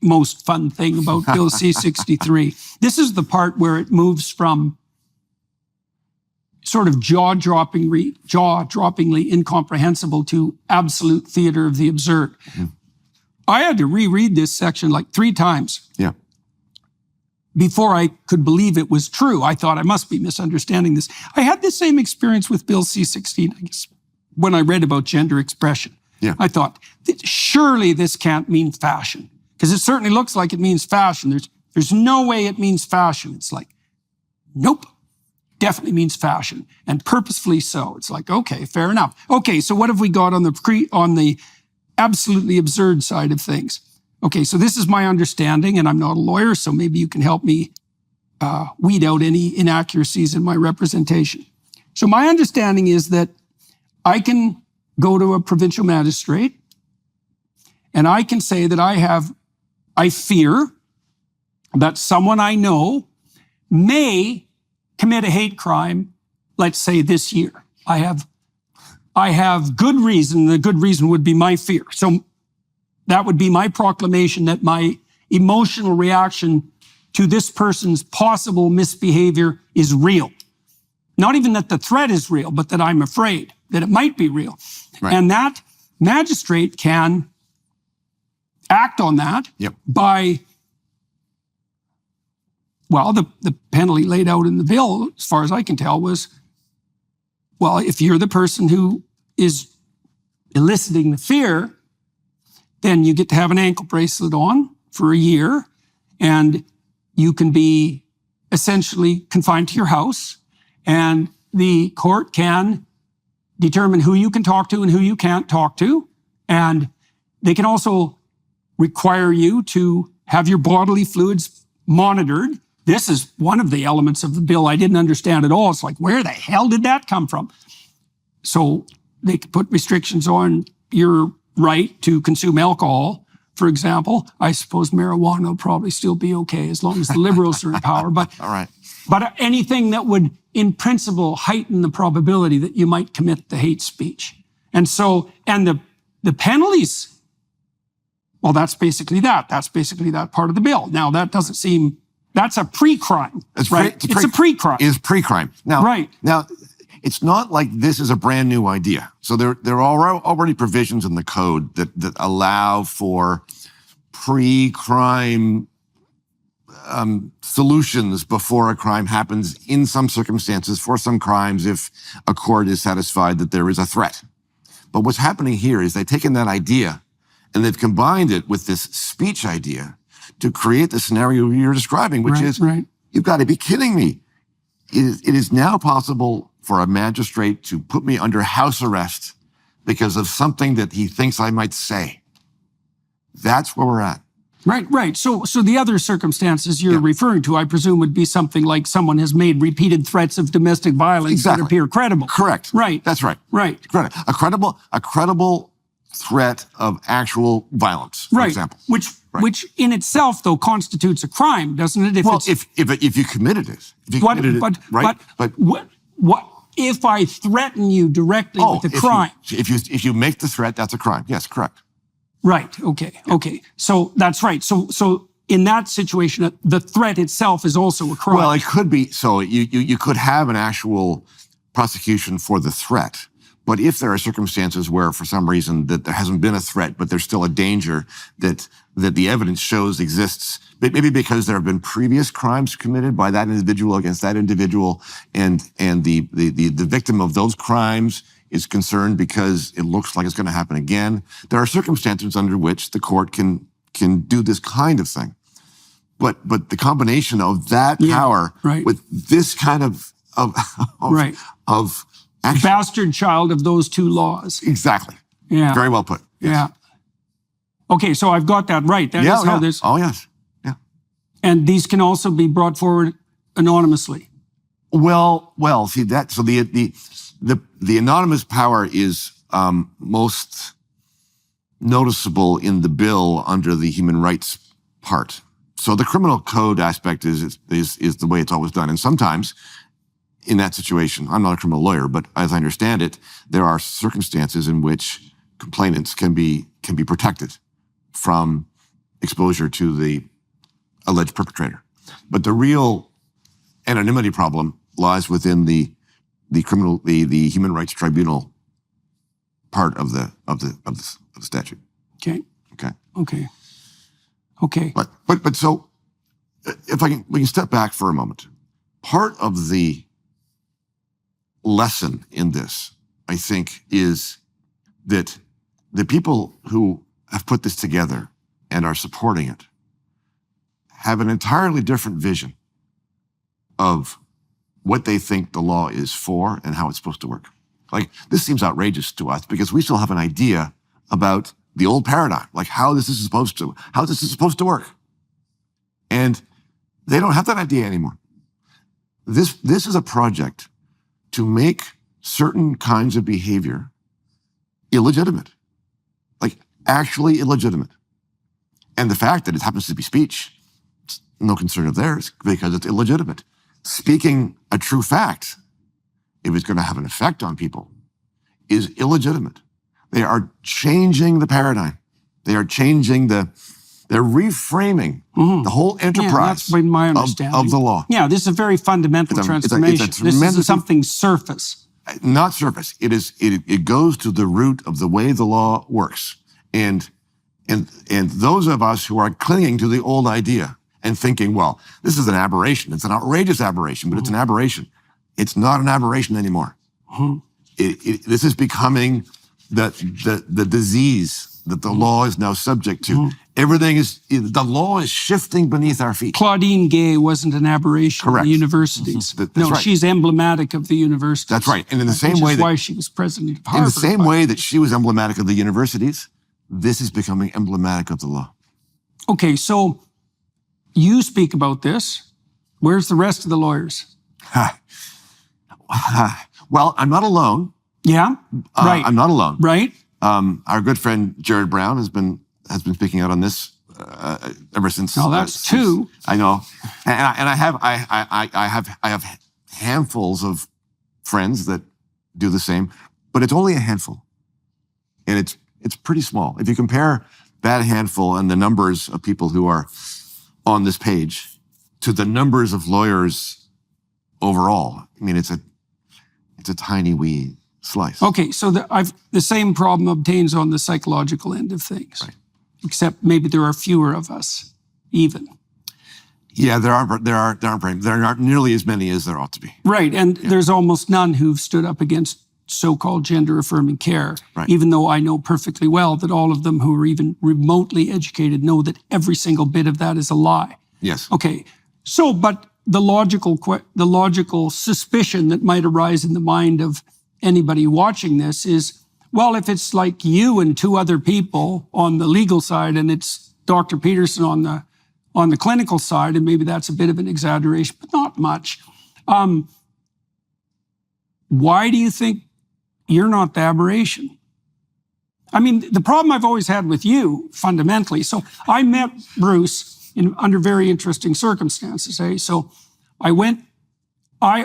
most fun thing about Bill C-63. This is the part where it moves from sort of jaw-droppingly incomprehensible to absolute theater of the absurd. Mm-hmm. I had to reread this section like 3 times. Yeah. Before I could believe it was true. I thought I must be misunderstanding this. I had the same experience with Bill C-16, I guess, when I read about gender expression. Yeah. I thought, surely this can't mean fashion, because it certainly looks like it means fashion. There's no way it means fashion. It's like, nope, definitely means fashion, and purposefully so. It's like, okay, fair enough. Okay, so what have we got on the absolutely absurd side of things? Okay, so this is my understanding, and I'm not a lawyer, so maybe you can help me weed out any inaccuracies in my representation. So my understanding is that I can go to a provincial magistrate and I can say that I fear that someone I know may commit a hate crime, let's say this year. I have good reason. The good reason would be my fear. So that would be my proclamation that my emotional reaction to this person's possible misbehavior is real. Not even that the threat is real, but that I'm afraid that it might be real. Right. And that magistrate can act on that by, well, the penalty laid out in the bill, as far as I can tell, was, well, if you're the person who is eliciting the fear, then you get to have an ankle bracelet on for a year, and you can be essentially confined to your house, and the court can determine who you can talk to and who you can't talk to. And they can also require you to have your bodily fluids monitored. This is one of the elements of the bill I didn't understand at all. It's like, where the hell did that come from? So they could put restrictions on your right to consume alcohol, for example. I suppose marijuana will probably still be okay as long as the Liberals are in power. But, All right. but anything that would, in principle, heighten the probability that you might commit the hate speech. And so, and the penalties, well, that's basically that. That's basically that part of the bill. Now, that doesn't seem, that's a pre-crime, right? It's a pre-crime. It's pre-crime. Now, Right. Now, it's not like this is a brand new idea. So there are already provisions in the code that allow for pre-crime solutions before a crime happens in some circumstances for some crimes if a court is satisfied that there is a threat. But what's happening here is they've taken that idea and they've combined it with this speech idea to create the scenario you're describing, which is, you've got to be kidding me. It is now possible for a magistrate to put me under house arrest because of something that he thinks I might say. That's where we're at. Right. So the other circumstances you're referring to, I presume, would be something like someone has made repeated threats of domestic violence that appear credible. Correct. Right. That's right. Right. A credible threat of actual violence, for example. Which in itself, though, constitutes a crime, doesn't it? If you committed it. But what if I threaten you directly with a crime? If you make the threat, that's a crime. Yes, correct. Right. Okay. So that's right. So in that situation, the threat itself is also a crime. Well, it could be. So you could have an actual prosecution for the threat. But if there are circumstances where, for some reason, that there hasn't been a threat, but there's still a danger that the evidence shows exists, maybe because there have been previous crimes committed by that individual against that individual, and the victim of those crimes is concerned because it looks like it's going to happen again. There are circumstances under which the court can do this kind of thing. But the combination of that power with this kind of bastard child of those two laws. Exactly. Yeah. Very well put. Yes. Yeah. Okay, so I've got that right. That is how this. Oh, yes. Yeah. And these can also be brought forward anonymously. Well. See that. So the anonymous power is most noticeable in the bill under the human rights part. So the criminal code aspect is the way it's always done, and sometimes, in that situation, I'm not a criminal lawyer, but as I understand it, there are circumstances in which complainants can be protected from exposure to the alleged perpetrator. But the real anonymity problem lies within the human rights tribunal part of the statute. Okay. But so, if we can step back for a moment. Part of the lesson in this, I think, is that the people who have put this together and are supporting it have an entirely different vision of what they think the law is for and how it's supposed to work. Like, this seems outrageous to us because we still have an idea about the old paradigm, like how this is supposed to work. And they don't have that idea anymore. This is a project to make certain kinds of behavior illegitimate, like actually illegitimate. And the fact that it happens to be speech, it's no concern of theirs because it's illegitimate. Speaking a true fact, if it's going to have an effect on people, is illegitimate. They are changing the paradigm. They are changing they're reframing the whole enterprise that's been my understanding of the law. Yeah, this is a very fundamental transformation. This is something surface. Not surface. It goes to the root of the way the law works. And those of us who are clinging to the old idea and thinking, well, this is an aberration. It's an outrageous aberration, but it's an aberration. It's not an aberration anymore. This is becoming the disease that the law is now subject to. Everything is, the law is shifting beneath our feet. Claudine Gay wasn't an aberration Correct. in the universities. That's No, right. she's emblematic of the universities. That's right. And in the same which way is that, why she was president of in Harvard. the same way that she was emblematic of the universities, this is becoming emblematic of the law. Okay, so you speak about this. Where's the rest of the lawyers? Well, I'm not alone. Yeah, right. I'm not alone. Right. Our good friend Jared Brown has been speaking out on this ever since. Now that's two. I know, and I have handfuls of friends that do the same, but it's only a handful, and it's pretty small. If you compare that handful and the numbers of people who are on this page to the numbers of lawyers overall, I mean, it's a tiny wee slice. Okay, so the same problem obtains on the psychological end of things, Right. Except maybe there are fewer of us, even. Yeah, there aren't nearly as many as there ought to be. Right, and there's almost none who've stood up against so-called gender-affirming care, Right. even though I know perfectly well that all of them who are even remotely educated know that every single bit of that is a lie. Yes. Okay, so, but the logical suspicion that might arise in the mind of anybody watching this is, well, if it's like you and two other people on the legal side and it's Dr. Peterson on the clinical side, and maybe that's a bit of an exaggeration, but not much. Why do you think you're not the aberration? I mean, the problem I've always had with you, fundamentally, so I met Bruce under very interesting circumstances. So I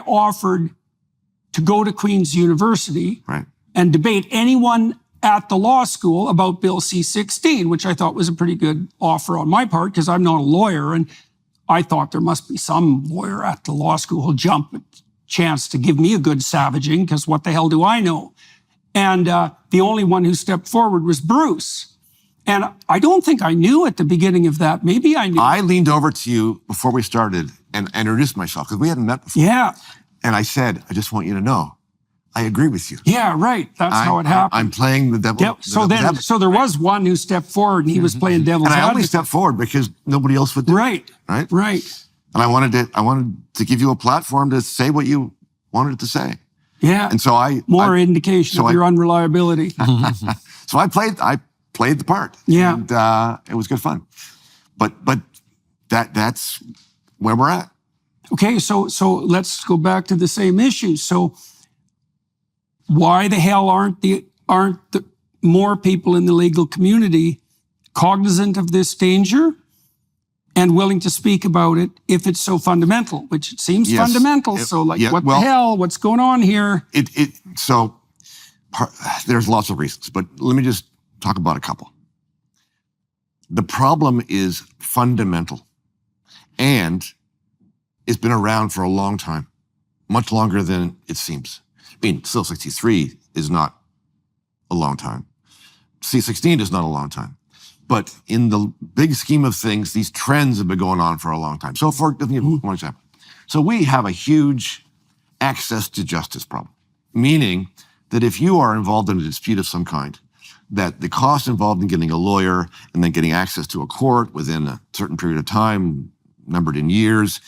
offered to go to Queen's University Right. and debate anyone at the law school about Bill C-16, which I thought was a pretty good offer on my part because I'm not a lawyer, and I thought there must be some lawyer at the law school who'll jump at the chance to give me a good savaging, because what the hell do I know? And the only one who stepped forward was Bruce. And I don't think I knew at the beginning of that. Maybe I knew. I leaned over to you before we started and introduced myself because we hadn't met before. Yeah. And I said, I just want you to know, I agree with you. Yeah, right. That's how it happened. I'm playing the devil. Yep. So there was one who stepped forward, and he was playing devil's And I only advocate. stepped forward because nobody else would do it. Right. Right. Right. And I wanted to give you a platform to say what you wanted to say. Yeah. And so More indication of your unreliability. So I played the part. Yeah. And it was good fun. But that's where we're at. Okay, so let's go back to the same issue. So why the hell aren't the more people in the legal community cognizant of this danger and willing to speak about it if it's so fundamental, which it seems Yes. fundamental. What the hell? What's going on here? There's lots of reasons, but let me just talk about a couple. The problem is fundamental, and it's been around for a long time, much longer than it seems. I mean, still 63 is not a long time. C-16 is not a long time. But in the big scheme of things, these trends have been going on for a long time. So for one example. So we have a huge access to justice problem, meaning that if you are involved in a dispute of some kind, that the cost involved in getting a lawyer and then getting access to a court within a certain period of time, numbered in years,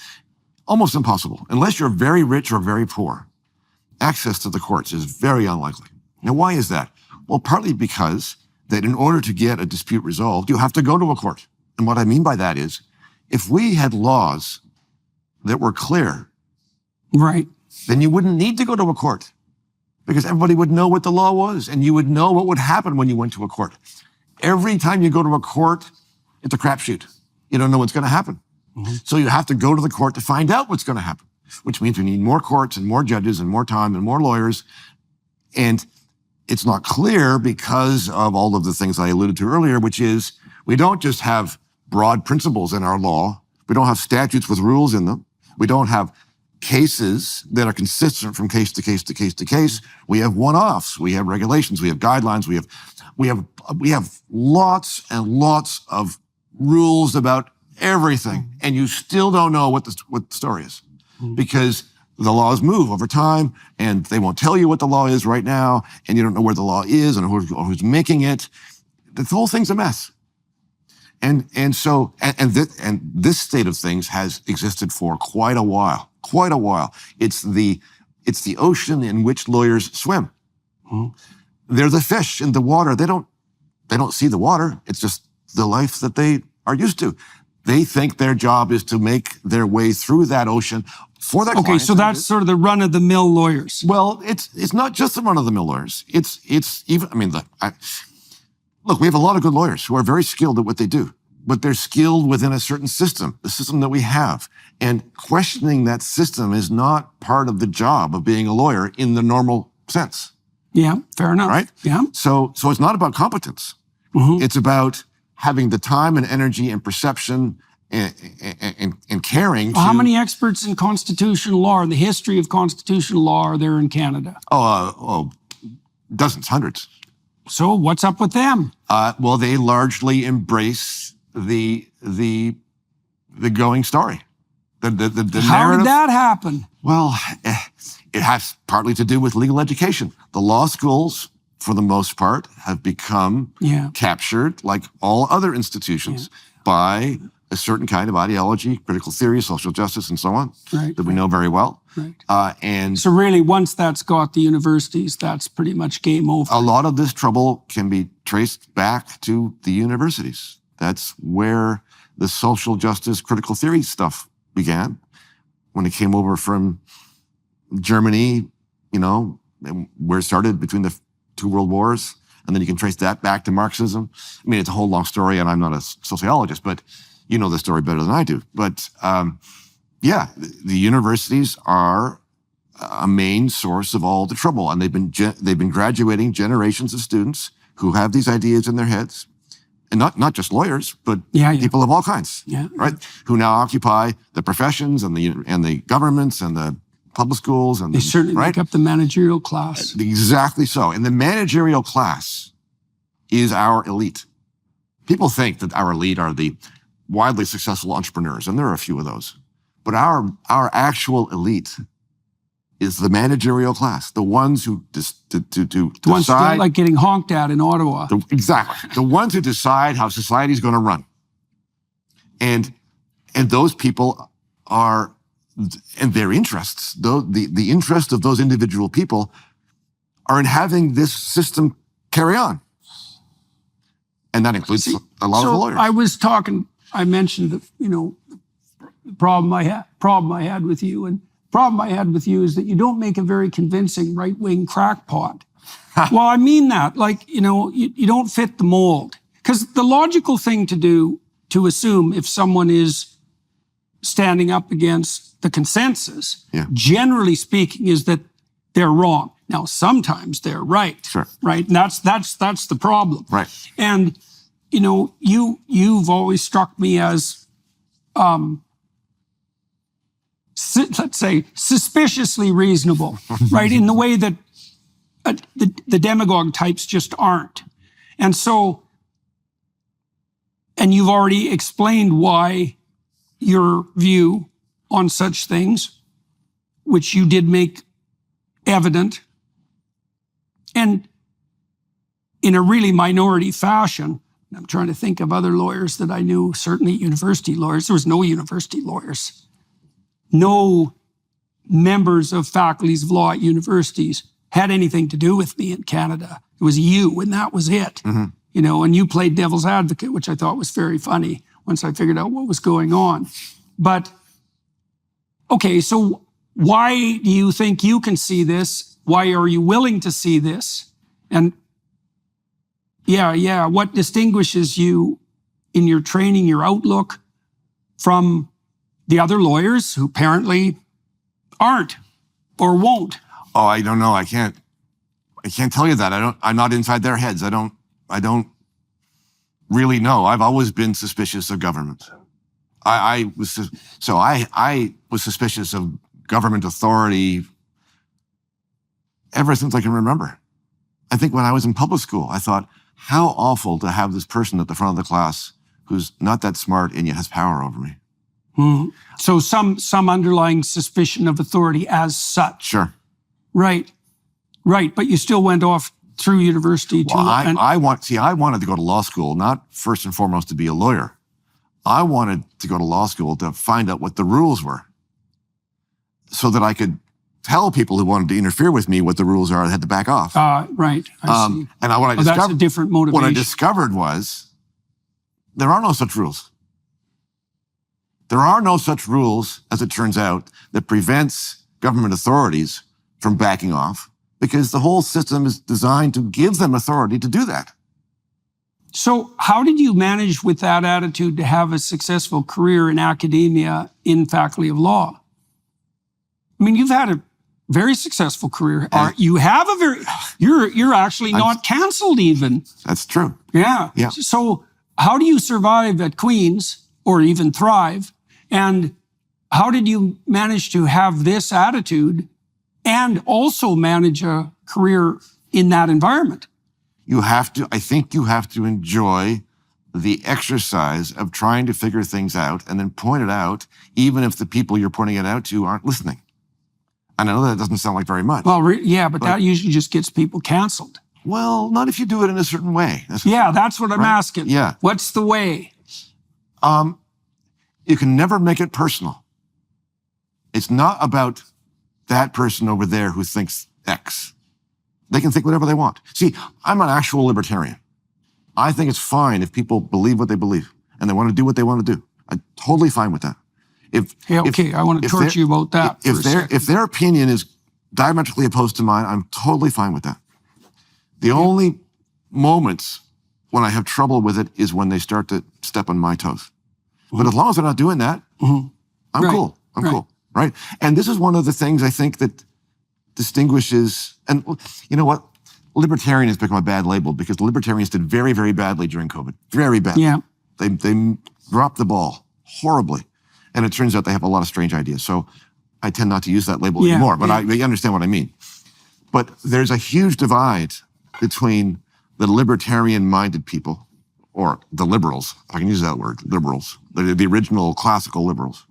almost impossible. Unless you're very rich or very poor, access to the courts is very unlikely. Now, why is that? Well, partly because that in order to get a dispute resolved, you have to go to a court. And what I mean by that is, if we had laws that were clear, Right. then you wouldn't need to go to a court because everybody would know what the law was and you would know what would happen when you went to a court. Every time you go to a court, it's a crapshoot. You don't know what's going to happen. Mm-hmm. So you have to go to the court to find out what's going to happen, which means we need more courts and more judges and more time and more lawyers. And it's not clear because of all of the things I alluded to earlier, which is we don't just have broad principles in our law. We don't have statutes with rules in them. We don't have cases that are consistent from case to case to case to case. We have one-offs. We have regulations. We have guidelines. We have lots and lots of rules about everything, and you still don't know what the story is because the laws move over time, and they won't tell you what the law is right now, and you don't know where the law is and who's making it. The whole thing's a mess. And so this state of things has existed for quite a while. Quite a while. It's the ocean in which lawyers swim. They're the fish in the water. They don't see the water. It's just the life that they are used to. They think their job is to make their way through that ocean for their Okay, clients. so that's sort of the run-of-the-mill lawyers. Well, it's not just the run-of-the-mill lawyers. It's even, I mean, look, we have a lot of good lawyers who are very skilled at what they do, but they're skilled within a certain system, the system that we have. And questioning that system is not part of the job of being a lawyer in the normal sense. Yeah, fair enough. Right? Yeah. So it's not about competence. It's about having the time and energy and perception and caring. How many experts in constitutional law, in the history of constitutional law, are there in Canada? Dozens, hundreds. So what's up with them? Well, they largely embrace the going story. The How narrative. did that happen? Well, it has partly to do with legal education. The law schools, for the most part, have become captured, like all other institutions, by a certain kind of ideology, critical theory, social justice, and so on, that we know very well. Right. And so really, once that's got the universities, that's pretty much game over. a lot of this trouble can be traced back to the universities. That's where the social justice, critical theory stuff began. When it came over from Germany, where it started between the two world wars, and then you can trace that back to Marxism. I mean, it's a whole long story, and I'm not a sociologist, but you know the story better than I do. But the universities are a main source of all the trouble, and they've been graduating generations of students who have these ideas in their heads, and not just lawyers, but people of all kinds, right? Who now occupy the professions and the governments and the public schools, and they certainly make up the managerial class. Exactly so. And the managerial class is our elite. People think that our elite are the widely successful entrepreneurs, and there are a few of those. But our actual elite is the managerial class, the ones who the ones who don't like getting honked at in Ottawa. Exactly. The ones who decide how society is going to run. And those people are, and their interests, the interest of those individual people are in having this system carry on. And that includes a lot of the lawyers. I mentioned, the problem I had with you. And the problem I had with you is that you don't make a very convincing right-wing crackpot. Well, I mean that. You don't fit the mold. Because the logical thing to do, to assume if someone is standing up against the consensus, generally speaking, is that they're wrong. Now, sometimes they're right. Sure. Right? And that's the problem. Right. And, you've always struck me as, let's say, suspiciously reasonable, right? In the way that the demagogue types just aren't. And so, and you've already explained why your view on such things, which you did make evident, and in a really minority fashion. I'm trying to think of other lawyers that I knew, certainly university lawyers. There was no university lawyers. No members of faculties of law at universities had anything to do with me in Canada. It was you, and that was it. And you played devil's advocate, which I thought was very funny once I figured out what was going on. But, okay, so why do you think you can see this? Why are you willing to see this? And what distinguishes you in your training, your outlook, from the other lawyers who apparently aren't or won't? Oh, I don't know. I can't tell you that. I'm not inside their heads. I don't really know. I've always been suspicious of government. I was suspicious of government authority ever since I can remember. I think when I was in public school, I thought, how awful to have this person at the front of the class who's not that smart and yet has power over me. So some underlying suspicion of authority as such. Sure. Right. But you still went off through university to Well, and I wanted to go to law school, not first and foremost to be a lawyer. I wanted to go to law school to find out what the rules were so that I could tell people who wanted to interfere with me what the rules are. I had to back off. right. I see. And what I That's a discovered, different what I motivation. discovered was there are no such rules. There are no such rules, as it turns out, that prevents government authorities from backing off, because the whole system is designed to give them authority to do that. So how did you manage with that attitude to have a successful career in academia in faculty of law? I mean, you've had a very successful career. You have a very, you're actually not canceled even. That's true. Yeah. Yeah. So how do you survive at Queen's or even thrive? And how did you manage to have this attitude and also manage a career in that environment? I think you have to enjoy the exercise of trying to figure things out and then point it out, even if the people you're pointing it out to aren't listening. And I know that doesn't sound like very much. Well, but that usually just gets people canceled. Well, not if you do it in a certain way. That's what I'm asking. Yeah. What's the way? You can never make it personal. It's not about that person over there who thinks X. They can think whatever they want. See, I'm an actual libertarian. I think it's fine if people believe what they believe and they want to do what they want to do. I'm totally fine with that. I want to torture you about that. If their opinion is diametrically opposed to mine, I'm totally fine with that. The only moments when I have trouble with it is when they start to step on my toes. But as long as they're not doing that, I'm cool. I'm cool, right? And this is one of the things I think that distinguishes, and you know what? Libertarian has become a bad label because libertarians did very, very badly during COVID. Very badly. Yeah. They dropped the ball horribly. And it turns out they have a lot of strange ideas. So I tend not to use that label anymore, but I understand what I mean. But there's a huge divide between the libertarian-minded people, or the liberals, if I can use that word, liberals, the original classical liberals,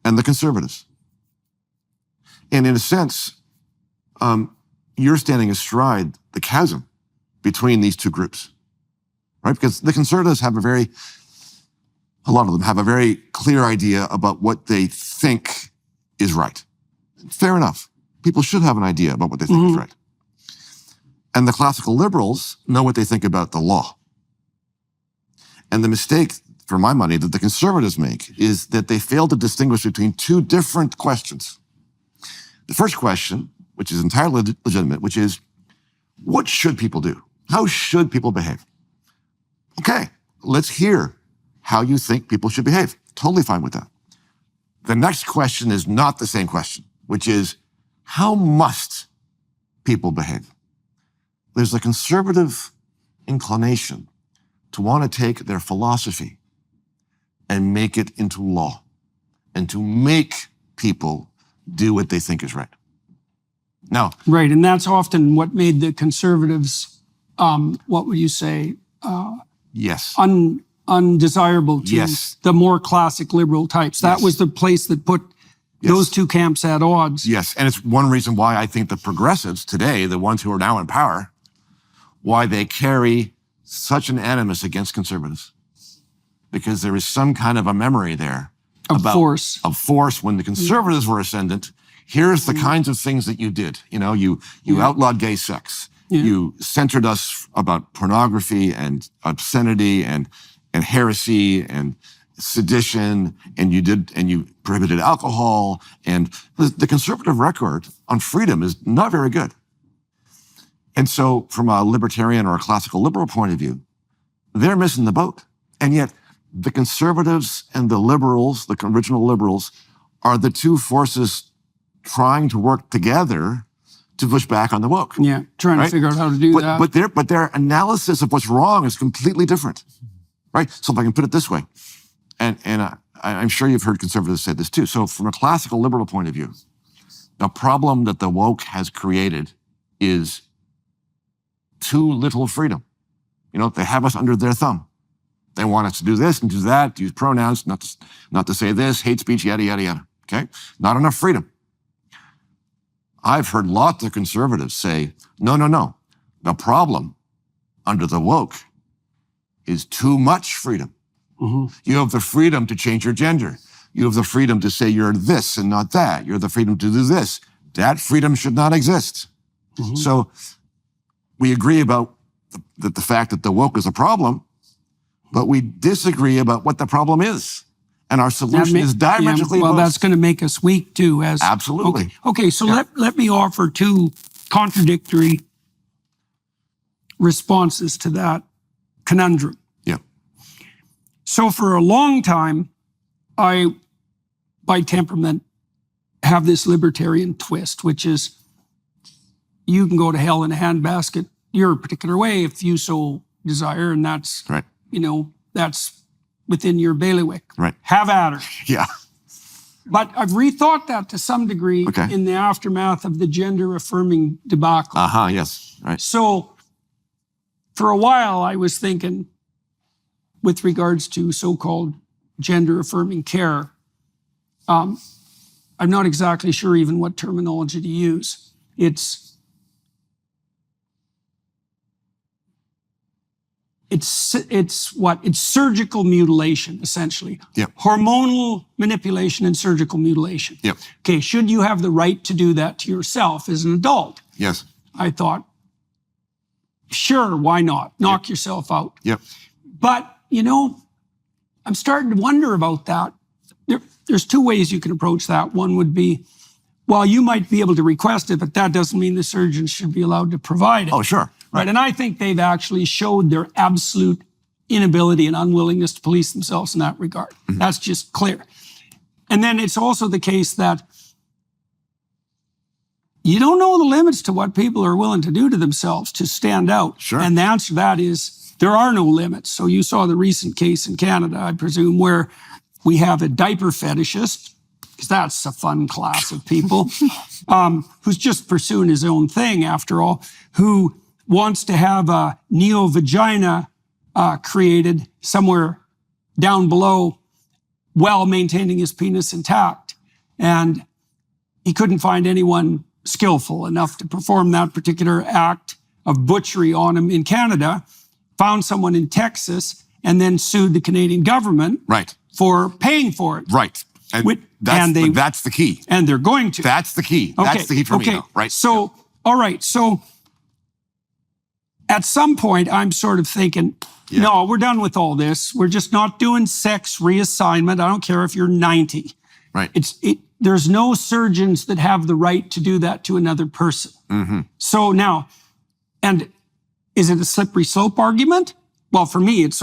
and the conservatives. And in a sense, you're standing astride the chasm between these two groups, right? Because the conservatives have a lot of them have a very clear idea about what they think is right. Fair enough. People should have an idea about what they think is right. And the classical liberals know what they think about the law. And the mistake, for my money, that the conservatives make is that they fail to distinguish between two different questions. The first question, which is entirely legitimate, which is, what should people do? How should people behave? Okay, let's hear how you think people should behave. Totally fine with that. The next question is not the same question, which is, how must people behave? There's a conservative inclination to want to take their philosophy and make it into law and to make people do what they think is right. Now, right, and that's often what made the conservatives, what would you say, yes, undesirable to the more classic liberal types. That was the place that put those two camps at odds. Yes, and it's one reason why I think the progressives today, the ones who are now in power, why they carry such an animus against conservatives. Because there is some kind of a memory there Of force. When the conservatives were ascendant, here's the kinds of things that you did. You know, you outlawed gay sex. You censored us about pornography and obscenity and heresy and sedition, and you prohibited alcohol. And the conservative record on freedom is not very good. And so from a libertarian or a classical liberal point of view, they're missing the boat. And yet the conservatives and the liberals, the original liberals, are the two forces trying to work together to push back on the woke. Yeah, trying to figure out how to do that. But their analysis of what's wrong is completely different, right? So if I can put it this way, and I'm sure you've heard conservatives say this too. So from a classical liberal point of view, the problem that the woke has created is too little freedom. You know, they have us under their thumb. They want us to do this and do that, to use pronouns, not to say this, hate speech, yada, yada, yada. Okay? Not enough freedom. I've heard lots of conservatives say, no. The problem under the woke is too much freedom. You have the freedom to change your gender. You have the freedom to say you're this and not that. You have the freedom to do this. That freedom should not exist. So we agree about the fact that the woke is a problem, but we disagree about what the problem is. And our solution is diametrically well, opposed. that's going to make us weak too. Absolutely. Okay, so let me offer two contradictory responses to that conundrum. Yeah. So for a long time, I, by temperament, have this libertarian twist, which is you can go to hell in a handbasket your particular way if you so desire, and that's, Right. That's within your bailiwick. Right. Have at her. Yeah. But I've rethought that to some degree Okay. in the aftermath of the gender-affirming debacle. Yes. Right. So for a while, I was thinking with regards to so-called gender-affirming care, I'm not exactly sure even what terminology to use. It's surgical mutilation, essentially. Yep. Hormonal manipulation and surgical mutilation. Yep. Okay, should you have the right to do that to yourself as an adult? Yes. I thought, sure, why not? Knock yourself out. Yep. But, I'm starting to wonder about that. There's two ways you can approach that. One would be, well, you might be able to request it, but that doesn't mean the surgeon should be allowed to provide it. Oh, sure. Right. And I think they've actually showed their absolute inability and unwillingness to police themselves in that regard. That's just clear. And then it's also the case that you don't know the limits to what people are willing to do to themselves to stand out. Sure. And the answer to that is there are no limits. So you saw the recent case in Canada, I presume, where we have a diaper fetishist, because that's a fun class of people, who's just pursuing his own thing, after all, who wants to have a neo-vagina created somewhere down below while maintaining his penis intact. And he couldn't find anyone skillful enough to perform that particular act of butchery on him in Canada, found someone in Texas, and then sued the Canadian government Right. for paying for it. Right. And But that's the key. And they're going to. That's the key. That's the key for me, though, right? So, all right. So at some point, I'm sort of thinking, no, we're done with all this. We're just not doing sex reassignment. I don't care if you're 90. Right. There's no surgeons that have the right to do that to another person. So now, and is it a slippery slope argument? Well, for me, it's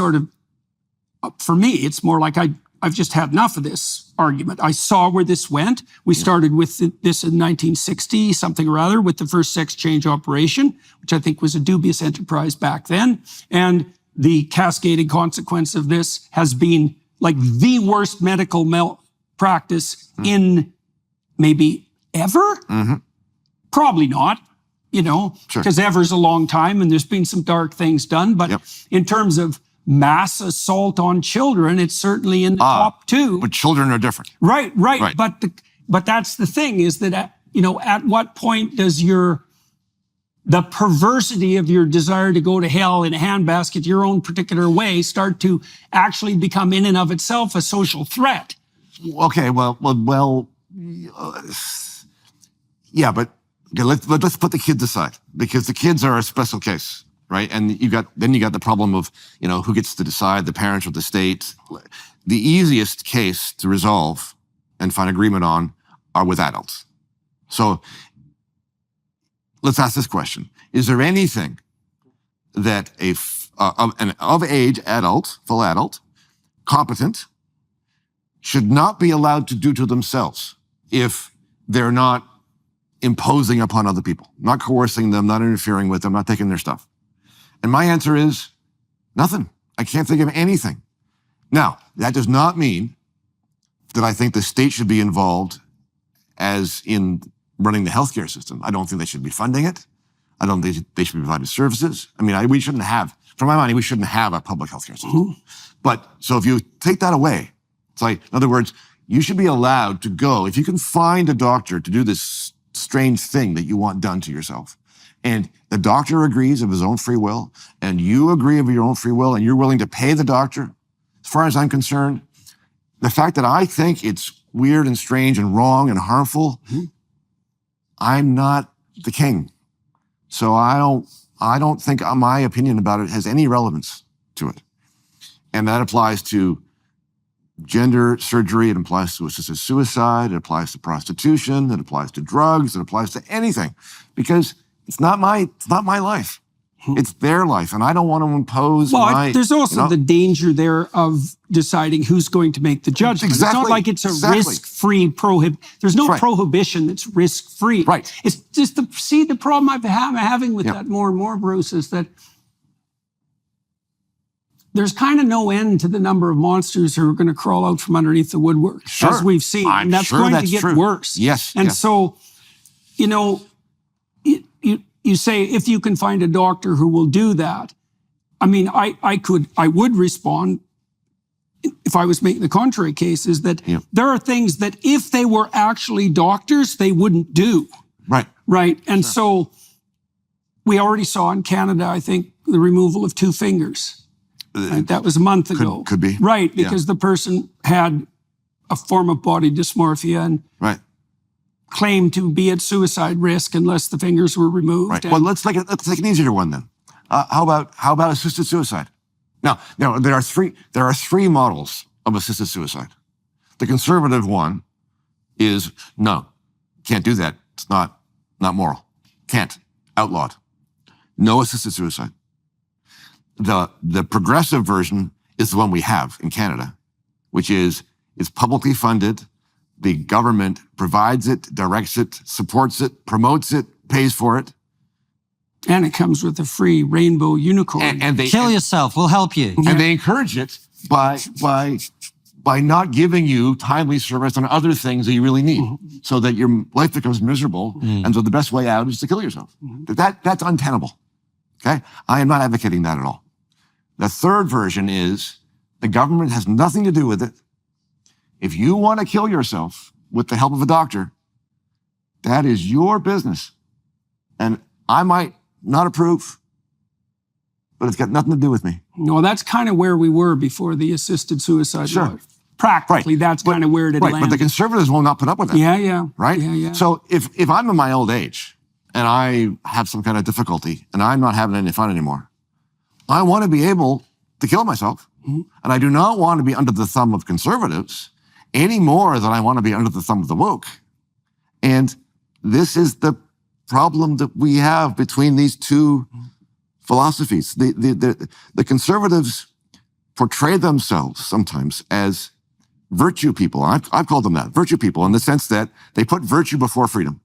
more like I've just had enough of this argument. I saw where this went. We started with this in 1960, something or other, with the first sex change operation, which I think was a dubious enterprise back then. And the cascading consequence of this has been like the worst medical malpractice in maybe ever? Probably not, because ever's a long time and there's been some dark things done. But in terms of mass assault on children, it's certainly in the top two. But children are different. Right. But that's the thing, is that at what point does the perversity of your desire to go to hell in a handbasket your own particular way start to actually become in and of itself a social threat? Okay. Well. Yeah, but okay, let's put the kids aside, because the kids are a special case. Right. And you got the problem of, who gets to decide, the parents or the state. The easiest case to resolve and find agreement on are with adults. So let's ask this question. Is there anything that an of-age adult, full adult, competent, should not be allowed to do to themselves if they're not imposing upon other people, not coercing them, not interfering with them, not taking their stuff? And my answer is nothing. I can't think of anything. Now, that does not mean that I think the state should be involved as in running the healthcare system. I don't think they should be funding it. I don't think they should be providing services. I mean, we shouldn't have, from my mind, we shouldn't have a public healthcare system. But so if you take that away, it's like, in other words, you should be allowed to go, if you can find a doctor to do this strange thing that you want done to yourself, and the doctor agrees of his own free will, and you agree of your own free will, and you're willing to pay the doctor, as far as I'm concerned, the fact that I think it's weird and strange and wrong and harmful, I'm not the king. So I don't think my opinion about it has any relevance to it. And that applies to gender surgery, it applies to assisted suicide, it applies to prostitution, it applies to drugs, it applies to anything. Because it's not my life. It's their life, and I don't want to impose there's also the danger there of deciding who's going to make the judgment. Exactly. It's not like it's a risk-free There's no prohibition that's risk-free. Right. It's just the problem I'm having with that more and more, Bruce, is that there's kind of no end to the number of monsters who are going to crawl out from underneath the woodwork, as we've seen. And that's going to get worse. Yes. And so, you say, if you can find a doctor who will do that, I mean, I would respond, if I was making the contrary case, is that there are things that if they were actually doctors, they wouldn't do. Right. Right. And so we already saw in Canada, I think, the removal of 2 fingers. Right? That was a month ago. Could be. Right. Because the person had a form of body dysmorphia and claimed to be at suicide risk unless the fingers were removed. Right. Well, let's take an easier one then. How about assisted suicide? Now there are three models of assisted suicide. The conservative one is no, can't do that. It's not moral. Can't. Outlawed. No assisted suicide. The progressive version is the one we have in Canada, which is it's publicly funded. The government provides it, directs it, supports it, promotes it, pays for it. And it comes with a free rainbow unicorn. And they kill yourself, we'll help you. And they encourage it by not giving you timely service on other things that you really need, so that your life becomes miserable. And so the best way out is to kill yourself. That's untenable. Okay? I am not advocating that at all. The third version is the government has nothing to do with it. If you want to kill yourself with the help of a doctor, that is your business. And I might not approve, but it's got nothing to do with me. No, that's kind of where we were before the assisted suicide law. Practically, that's kind of where it landed. But the conservatives will not put up with that. Yeah. Right? Yeah. So if I'm in my old age and I have some kind of difficulty and I'm not having any fun anymore, I want to be able to kill myself. And I do not want to be under the thumb of conservatives any more than I want to be under the thumb of the woke. And this is the problem that we have between these two philosophies. The conservatives portray themselves sometimes as virtue people. I've called them that, virtue people, in the sense that they put virtue before freedom.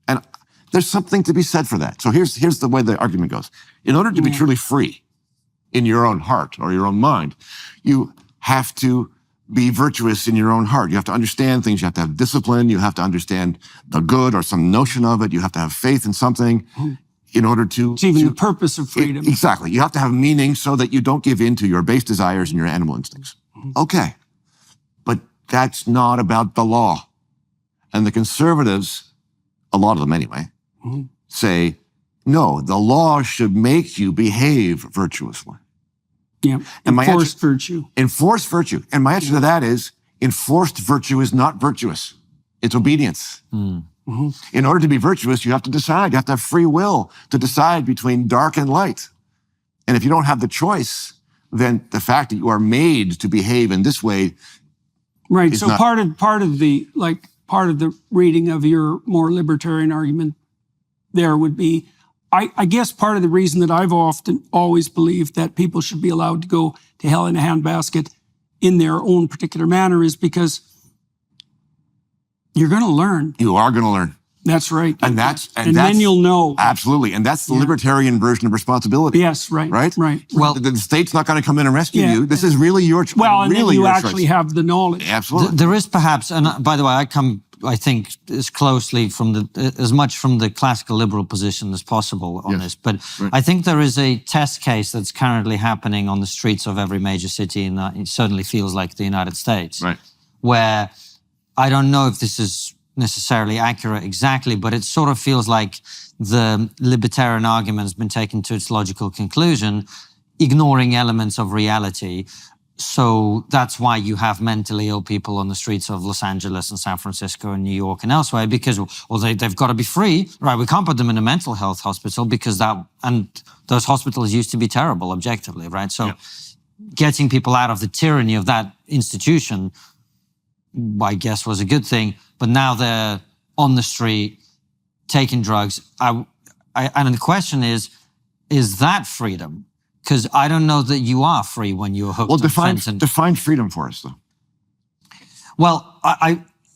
And there's something to be said for that. So here's the way the argument goes. In order to be truly free in your own heart or your own mind, you have to be virtuous in your own heart. You have to understand things. You have to have discipline. You have to understand the good or some notion of it. You have to have faith in something in order to... It's even the purpose of freedom. Exactly. You have to have meaning so that you don't give in to your base desires and your animal instincts. Okay. But that's not about the law. And the conservatives, a lot of them anyway, say, no, the law should make you behave virtuously. Yeah, enforced virtue. Enforced virtue. And my answer to that is, enforced virtue is not virtuous. It's obedience. In order to be virtuous, you have to decide. You have to have free will to decide between dark and light. And if you don't have the choice, then the fact that you are made to behave in this way, right? So part of the reading of your more libertarian argument there would be, I guess part of the reason that I've always believed that people should be allowed to go to hell in a handbasket in their own particular manner is because you're going to learn. You are going to learn. That's right. And then you'll know. Absolutely. And that's the libertarian version of responsibility. Yes, right. Right. Well, the state's not going to come in and rescue you. This is really your choice. Well, and then you actually have the knowledge. Absolutely. There is perhaps, and by the way, I think as closely as much from the classical liberal position as possible on this. But I think there is a test case that's currently happening on the streets of every major city, and it certainly feels like the United States, where I don't know if this is necessarily accurate exactly, but it sort of feels like the libertarian argument has been taken to its logical conclusion, ignoring elements of reality. So that's why you have mentally ill people on the streets of Los Angeles and San Francisco and New York and elsewhere, because, well, they've got to be free, right? We can't put them in a mental health hospital because and those hospitals used to be terrible, objectively, right? So getting people out of the tyranny of that institution, I guess, was a good thing. But now they're on the street taking drugs. And the question is that freedom? Because I don't know that you are free when you're hooked on fentanyl. Define freedom for us, though. Well,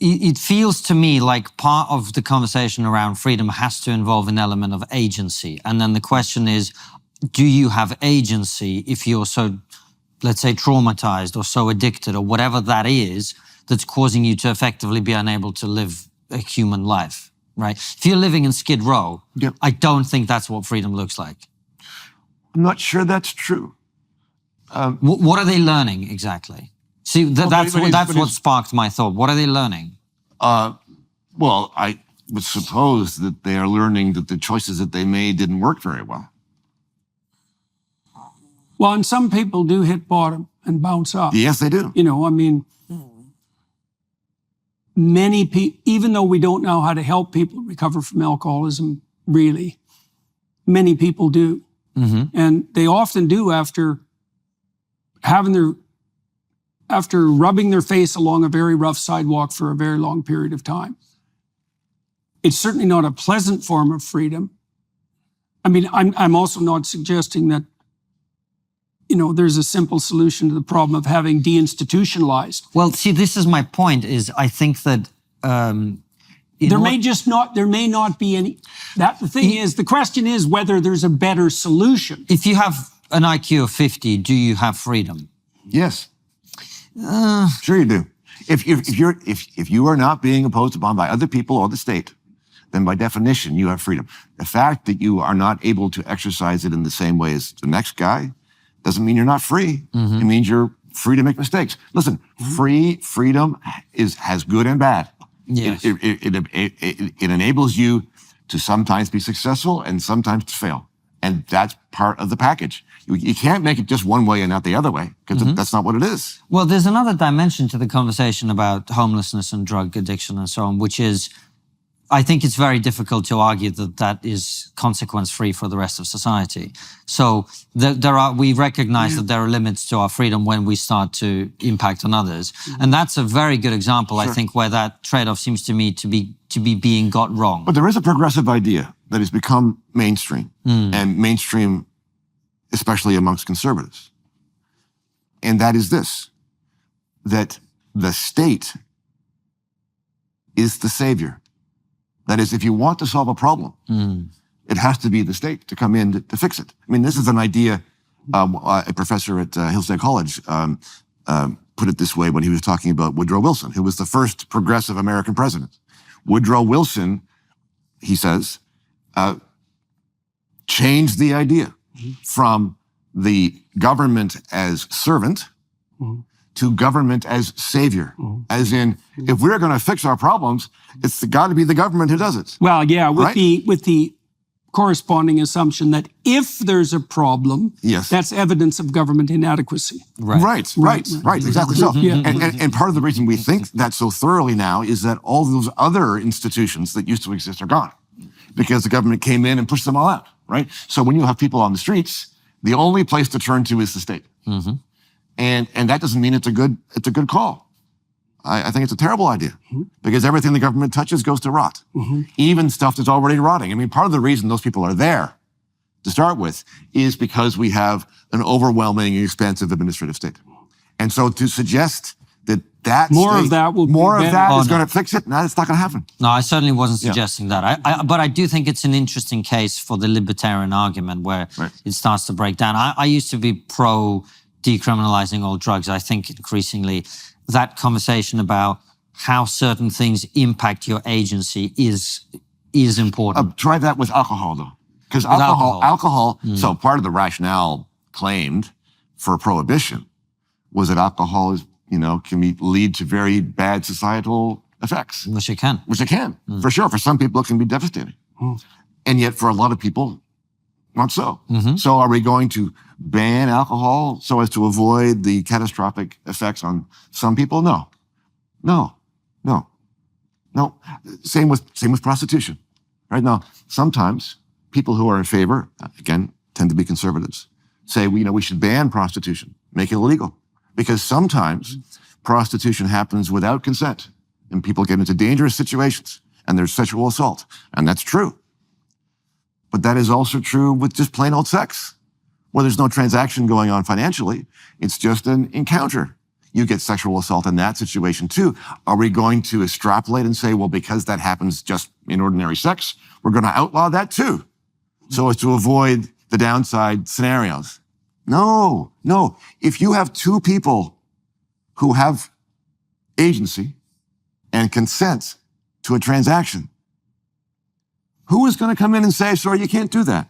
it feels to me like part of the conversation around freedom has to involve an element of agency. And then the question is, do you have agency if you're so, let's say, traumatized or so addicted or whatever that is that's causing you to effectively be unable to live a human life, right? If you're living in Skid Row, I don't think that's what freedom looks like. I'm not sure that's true. What are they learning exactly? See, that's what sparked my thought. What are they learning? Well, I would suppose that they are learning that the choices that they made didn't work very well. Well, and some people do hit bottom and bounce up. Yes, they do. You know, I mean, many people, even though we don't know how to help people recover from alcoholism, really, many people do. Mm-hmm. And they often do after rubbing their face along a very rough sidewalk for a very long period of time. It's certainly not a pleasant form of freedom. I mean, I'm also not suggesting that, you know, there's a simple solution to the problem of having deinstitutionalized. Well, see, this is my point, is I think that there may not be any. The question is whether there's a better solution. If you have an IQ of 50, do you have freedom? Yes. Sure you do. If you are not being imposed upon by other people or the state, then by definition you have freedom. The fact that you are not able to exercise it in the same way as the next guy doesn't mean you're not free. Mm-hmm. It means you're free to make mistakes. Listen, freedom has good and bad. Yes. It enables you to sometimes be successful and sometimes to fail. And that's part of the package. You can't make it just one way and not the other way, because that's not what it is. Well, there's another dimension to the conversation about homelessness and drug addiction and so on, which is, I think it's very difficult to argue that that is consequence-free for the rest of society. So we recognize that there are limits to our freedom when we start to impact on others. And that's a very good example, I think, where that trade-off seems to me to be being got wrong. But there is a progressive idea that has become mainstream, and mainstream especially amongst conservatives. And that is this, that the state is the savior. That is, if you want to solve a problem, it has to be the state to come in to fix it. I mean, this is an idea, a professor at Hillsdale College put it this way when he was talking about Woodrow Wilson, who was the first progressive American president. Woodrow Wilson, he says, changed the idea from the government as servant to government as savior. As in, if we're going to fix our problems, it's got to be the government who does it. Well, yeah, with the corresponding assumption that if there's a problem, that's evidence of government inadequacy. Right, exactly so. And part of the reason we think that so thoroughly now is that all those other institutions that used to exist are gone, because the government came in and pushed them all out, right? So when you have people on the streets, the only place to turn to is the state. And that doesn't mean it's a good call. I think it's a terrible idea, because everything the government touches goes to rot, even stuff that's already rotting. I mean, part of the reason those people are there to start with is because we have an overwhelming and expansive administrative state. And so to suggest that more of that is going to fix it, no, it's not going to happen. No, I certainly wasn't suggesting that. But I do think it's an interesting case for the libertarian argument where it starts to break down. I used to be pro decriminalizing all drugs. I think increasingly that conversation about how certain things impact your agency is important. Try that with alcohol, though. Because alcohol, so part of the rationale claimed for prohibition was that alcohol is, can lead to very bad societal effects. Which it can. Which it can, for sure. For some people, it can be devastating. And yet for a lot of people, not so. So are we going to ban alcohol so as to avoid the catastrophic effects on some people? No. Same with prostitution. Right now, sometimes people who are in favor, again, tend to be conservatives, say, we should ban prostitution, make it illegal. Because sometimes prostitution happens without consent and people get into dangerous situations and there's sexual assault. And that's true. But that is also true with just plain old sex, where there's no transaction going on financially. It's just an encounter. You get sexual assault in that situation too. Are we going to extrapolate and say, well, because that happens just in ordinary sex, we're going to outlaw that too, so as to avoid the downside scenarios? No. If you have two people who have agency and consent to a transaction, who is going to come in and say, sorry, you can't do that?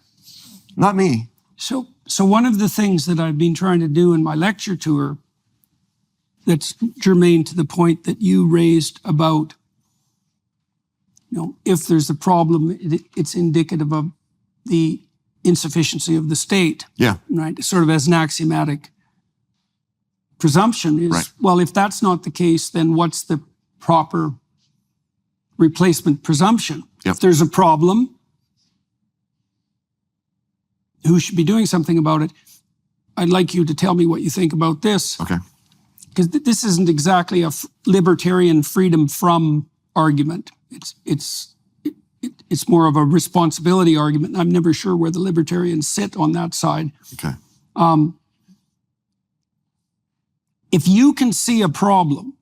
Not me. So one of the things that I've been trying to do in my lecture tour that's germane to the point that you raised about, if there's a problem, it's indicative of the insufficiency of the state. Yeah. Right? Sort of as an axiomatic presumption is, right. Well, if that's not the case, then what's the proper replacement presumption? Yep. If there's a problem, who should be doing something about it? I'd like you to tell me what you think about this. Okay. Because this isn't exactly a libertarian freedom from argument. It's more of a responsibility argument. I'm never sure where the libertarians sit on that side. Okay. If you can see a problem,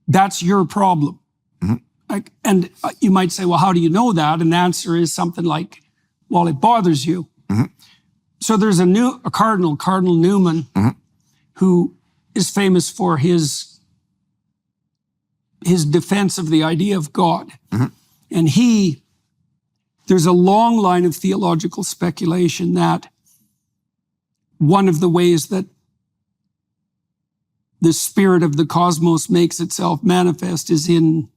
that's your problem. And you might say, well, how do you know that? And the answer is something like, well, it bothers you. So there's a cardinal, Cardinal Newman, who is famous for his defense of the idea of God. And there's a long line of theological speculation that one of the ways that the spirit of the cosmos makes itself manifest is in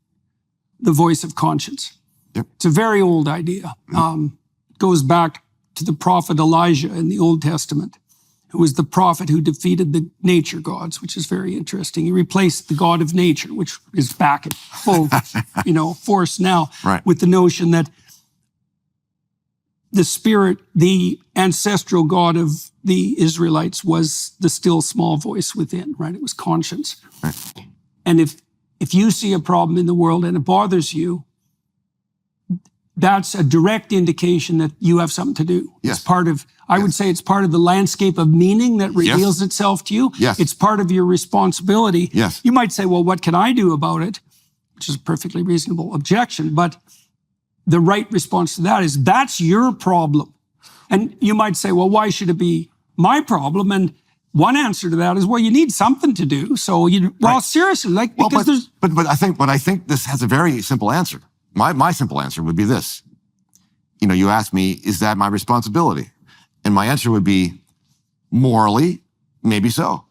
the voice of conscience. Yep. It's a very old idea. Goes back to the prophet Elijah in the Old Testament, who was the prophet who defeated the nature gods, which is very interesting. He replaced the God of nature, which is back in full, force now, right. with the notion that the spirit, the ancestral God of the Israelites was the still small voice within, right? It was conscience. Right. And if you see a problem in the world and it bothers you, that's a direct indication that you have something to do. Yes. It's part of, I would say it's part of the landscape of meaning that reveals itself to you. Yes. It's part of your responsibility. Yes. You might say, well, what can I do about it? Which is a perfectly reasonable objection. But the right response to that is, that's your problem. And you might say, well, why should it be my problem? And one answer to that is, well, you need something to do. So seriously, because but I think this has a very simple answer. My simple answer would be this. You asked me, is that my responsibility? And my answer would be, morally, maybe so.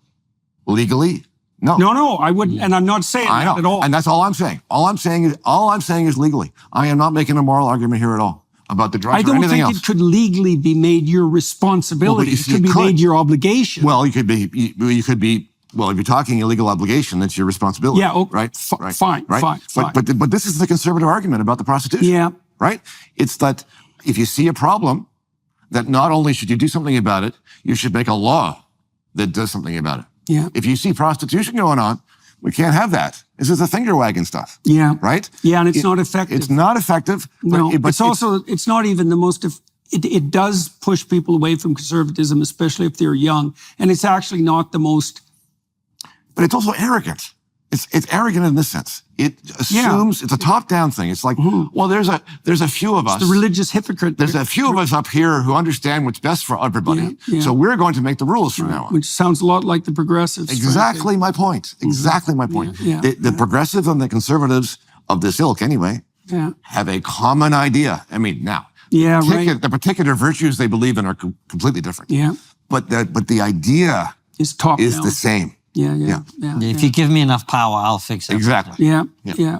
Legally, no. No, I wouldn't. And I'm not saying that at all. And that's all I'm saying. All I'm saying is legally. I am not making a moral argument here at all about the drugs or anything else. I don't think it could legally be made your responsibility. It could be made your obligation. Well, you could be. Well, if you're talking illegal obligation, that's your responsibility. Yeah, okay. Right? Fine. But this is the conservative argument about the prostitution. Yeah. Right? It's that if you see a problem, that not only should you do something about it, you should make a law that does something about it. Yeah. If you see prostitution going on, we can't have that. This is the finger wagging stuff. Yeah. Right? Yeah, and it's not effective. It's not effective. No, it's not even the most... It does push people away from conservatism, especially if they're young. And it's actually not the most... But it's also arrogant. It's arrogant in this sense. It assumes it's a top-down thing. It's like, well, there's a few of us. It's the religious hypocrite. There's a few of us up here who understand what's best for everybody. Yeah. So we're going to make the rules from now on. Which sounds a lot like the progressives. Exactly my point. Exactly my point. Yeah. The progressives and the conservatives of this ilk, anyway, have a common idea. I mean, now, the particular virtues they believe in are completely different. Yeah. But the idea is the same. If you give me enough power, I'll fix it. Exactly. Yeah.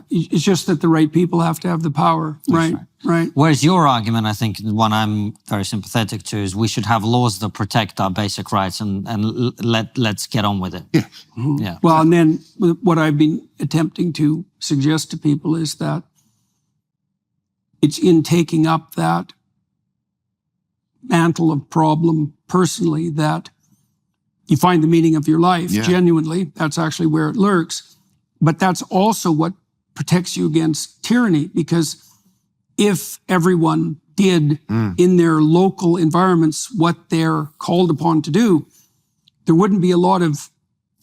It's just that the right people have to have the power. Right. Whereas your argument, I think, one I'm very sympathetic to, is we should have laws that protect our basic rights and let's get on with it. Yeah. Yeah. Well, and then what I've been attempting to suggest to people is that it's in taking up that mantle of problem personally that you find the meaning of your life. Genuinely. That's actually where it lurks. But that's also what protects you against tyranny, because if everyone did in their local environments what they're called upon to do, there wouldn't be a lot of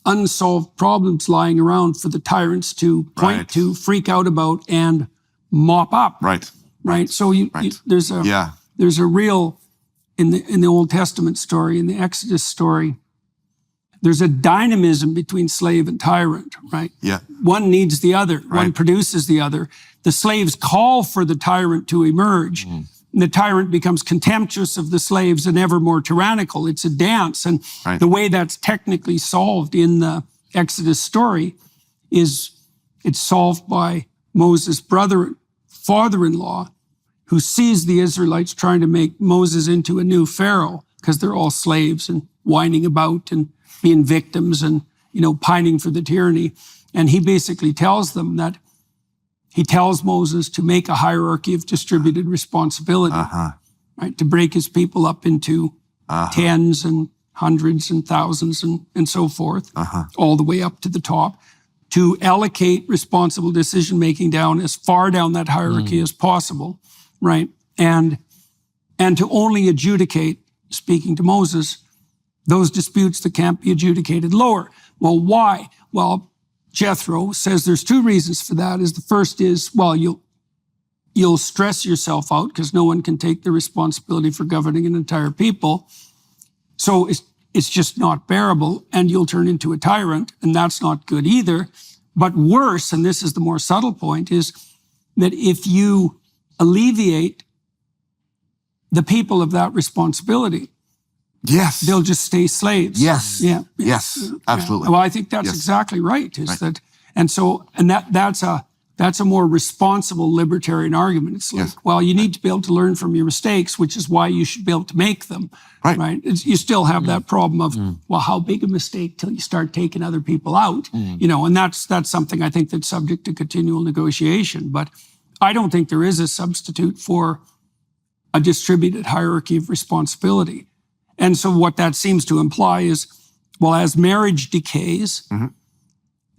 unsolved problems lying around for the tyrants to point to, freak out about, and mop up. Right. So there's a real, in the Old Testament story, in the Exodus story, there's a dynamism between slave and tyrant, right? Yeah. One needs the other. One produces the other. The slaves call for the tyrant to emerge. And the tyrant becomes contemptuous of the slaves and ever more tyrannical. It's a dance. And the way that's technically solved in the Exodus story is it's solved by Moses' father-in-law, who sees the Israelites trying to make Moses into a new Pharaoh because they're all slaves and whining about and being victims and, pining for the tyranny. And he basically tells them that he tells Moses to make a hierarchy of distributed responsibility, right? To break his people up into tens and hundreds and thousands and so forth, all the way up to the top, to allocate responsible decision-making down as far down that hierarchy as possible, right? And to only adjudicate, speaking to Moses, those disputes that can't be adjudicated lower. Well, why? Well, Jethro says there's two reasons for that. The first is, well, you'll stress yourself out because no one can take the responsibility for governing an entire people. So it's just not bearable, and you'll turn into a tyrant, and that's not good either. But worse, and this is the more subtle point, is that if you alleviate the people of that responsibility, they'll just stay slaves. Yes, absolutely. Well, I think that's exactly right. That's a more responsible libertarian argument. It's like, well, you need to be able to learn from your mistakes, which is why you should be able to make them. Right. You still have that problem of, well, how big a mistake till you start taking other people out, and that's something I think that's subject to continual negotiation. But I don't think there is a substitute for a distributed hierarchy of responsibility. And so what that seems to imply is, well, as marriage decays,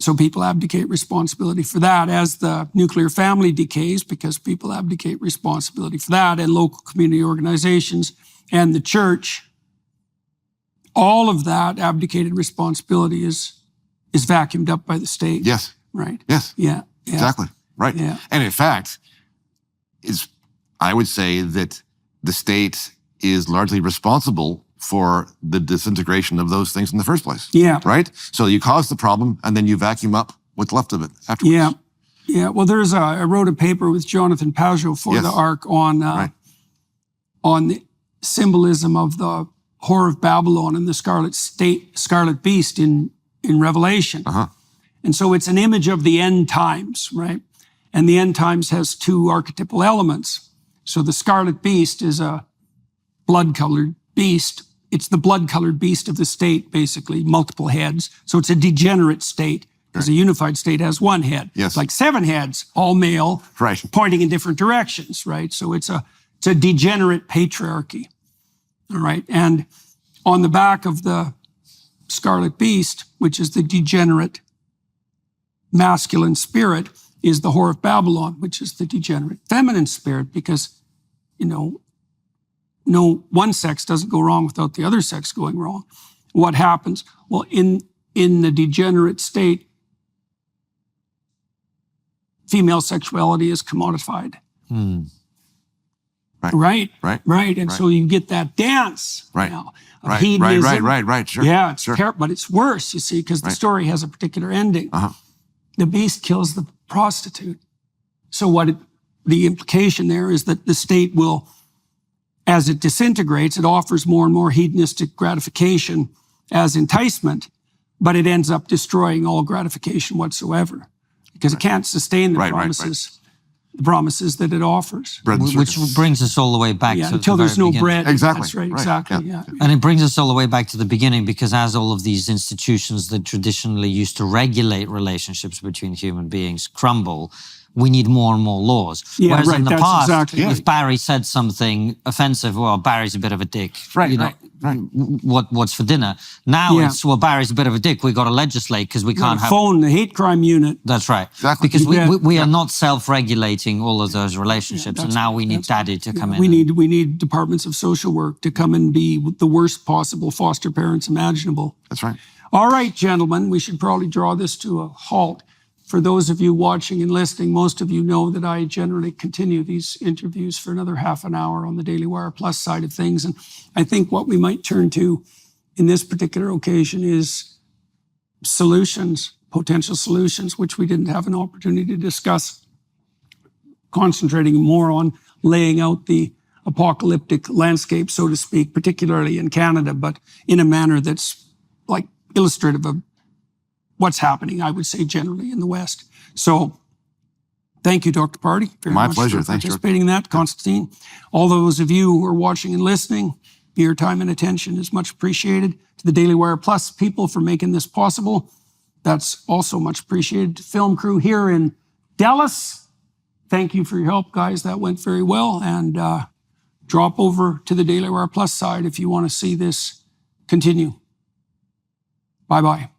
so people abdicate responsibility for that. As the nuclear family decays, because people abdicate responsibility for that, and local community organizations and the church, all of that abdicated responsibility is vacuumed up by the state. Yes. Right. Yes. Yeah. Exactly. Right. Yeah. And in fact, I would say that the state is largely responsible for the disintegration of those things in the first place. Yeah. Right? So you cause the problem and then you vacuum up what's left of it afterwards. Yeah. Well, I wrote a paper with Jonathan Pajot for the ARC on the symbolism of the Whore of Babylon and the scarlet beast in Revelation. And so it's an image of the end times, right? And the end times has two archetypal elements. So the scarlet beast is a blood-colored beast. It's the blood-colored beast of the state, basically, multiple heads. So it's a degenerate state, because a unified state has one head. It's like 7 heads, all male, pointing in different directions, right? So it's a degenerate patriarchy, all right? And on the back of the scarlet beast, which is the degenerate masculine spirit, is the Whore of Babylon, which is the degenerate feminine spirit, because, no one sex doesn't go wrong without the other sex going wrong. What happens? Well, in the degenerate state, female sexuality is commodified. Right. And so you get that dance now of hedonism. Right. Sure. Yeah, it's terrible, but it's worse, you see, because the story has a particular ending. The beast kills the prostitute. So the implication there is that the state will, as it disintegrates, it offers more and more hedonistic gratification as enticement, but it ends up destroying all gratification whatsoever because it can't sustain the promises. The promises that it offers. Which brings us all the way back to until the there's very no beginning. bread. Exactly. That's right. Exactly. Yeah. And it brings us all the way back to the beginning because as all of these institutions that traditionally used to regulate relationships between human beings crumble, we need more and more laws. Yeah, Whereas right. in the That's past, exactly it. if Barry said something offensive, well, Barry's a bit of a dick. Right, You know, right. What's for dinner? Now Yeah. it's, well, Barry's a bit of a dick. We've got to legislate because we can't have... Phone, the hate crime unit. That's right. Exactly. Because Yeah. we are not self-regulating all of those relationships, and now we need daddy to come in. We need departments of social work to come and be the worst possible foster parents imaginable. That's right. All right, gentlemen, we should probably draw this to a halt. For those of you watching and listening, most of you know that I generally continue these interviews for another half an hour on the Daily Wire Plus side of things. And I think what we might turn to in this particular occasion is solutions, potential solutions, which we didn't have an opportunity to discuss, concentrating more on laying out the apocalyptic landscape, so to speak, particularly in Canada, but in a manner that's like illustrative of what's happening, I would say, generally in the West. So thank you, Dr. Pardy, very My much pleasure. for Thanks, participating in that. Konstantin, all those of you who are watching and listening, your time and attention is much appreciated. To the Daily Wire Plus people for making this possible, that's also much appreciated. To film crew here in Dallas, thank you for your help, guys. That went very well. And drop over to the Daily Wire Plus side if you want to see this continue. Bye-bye.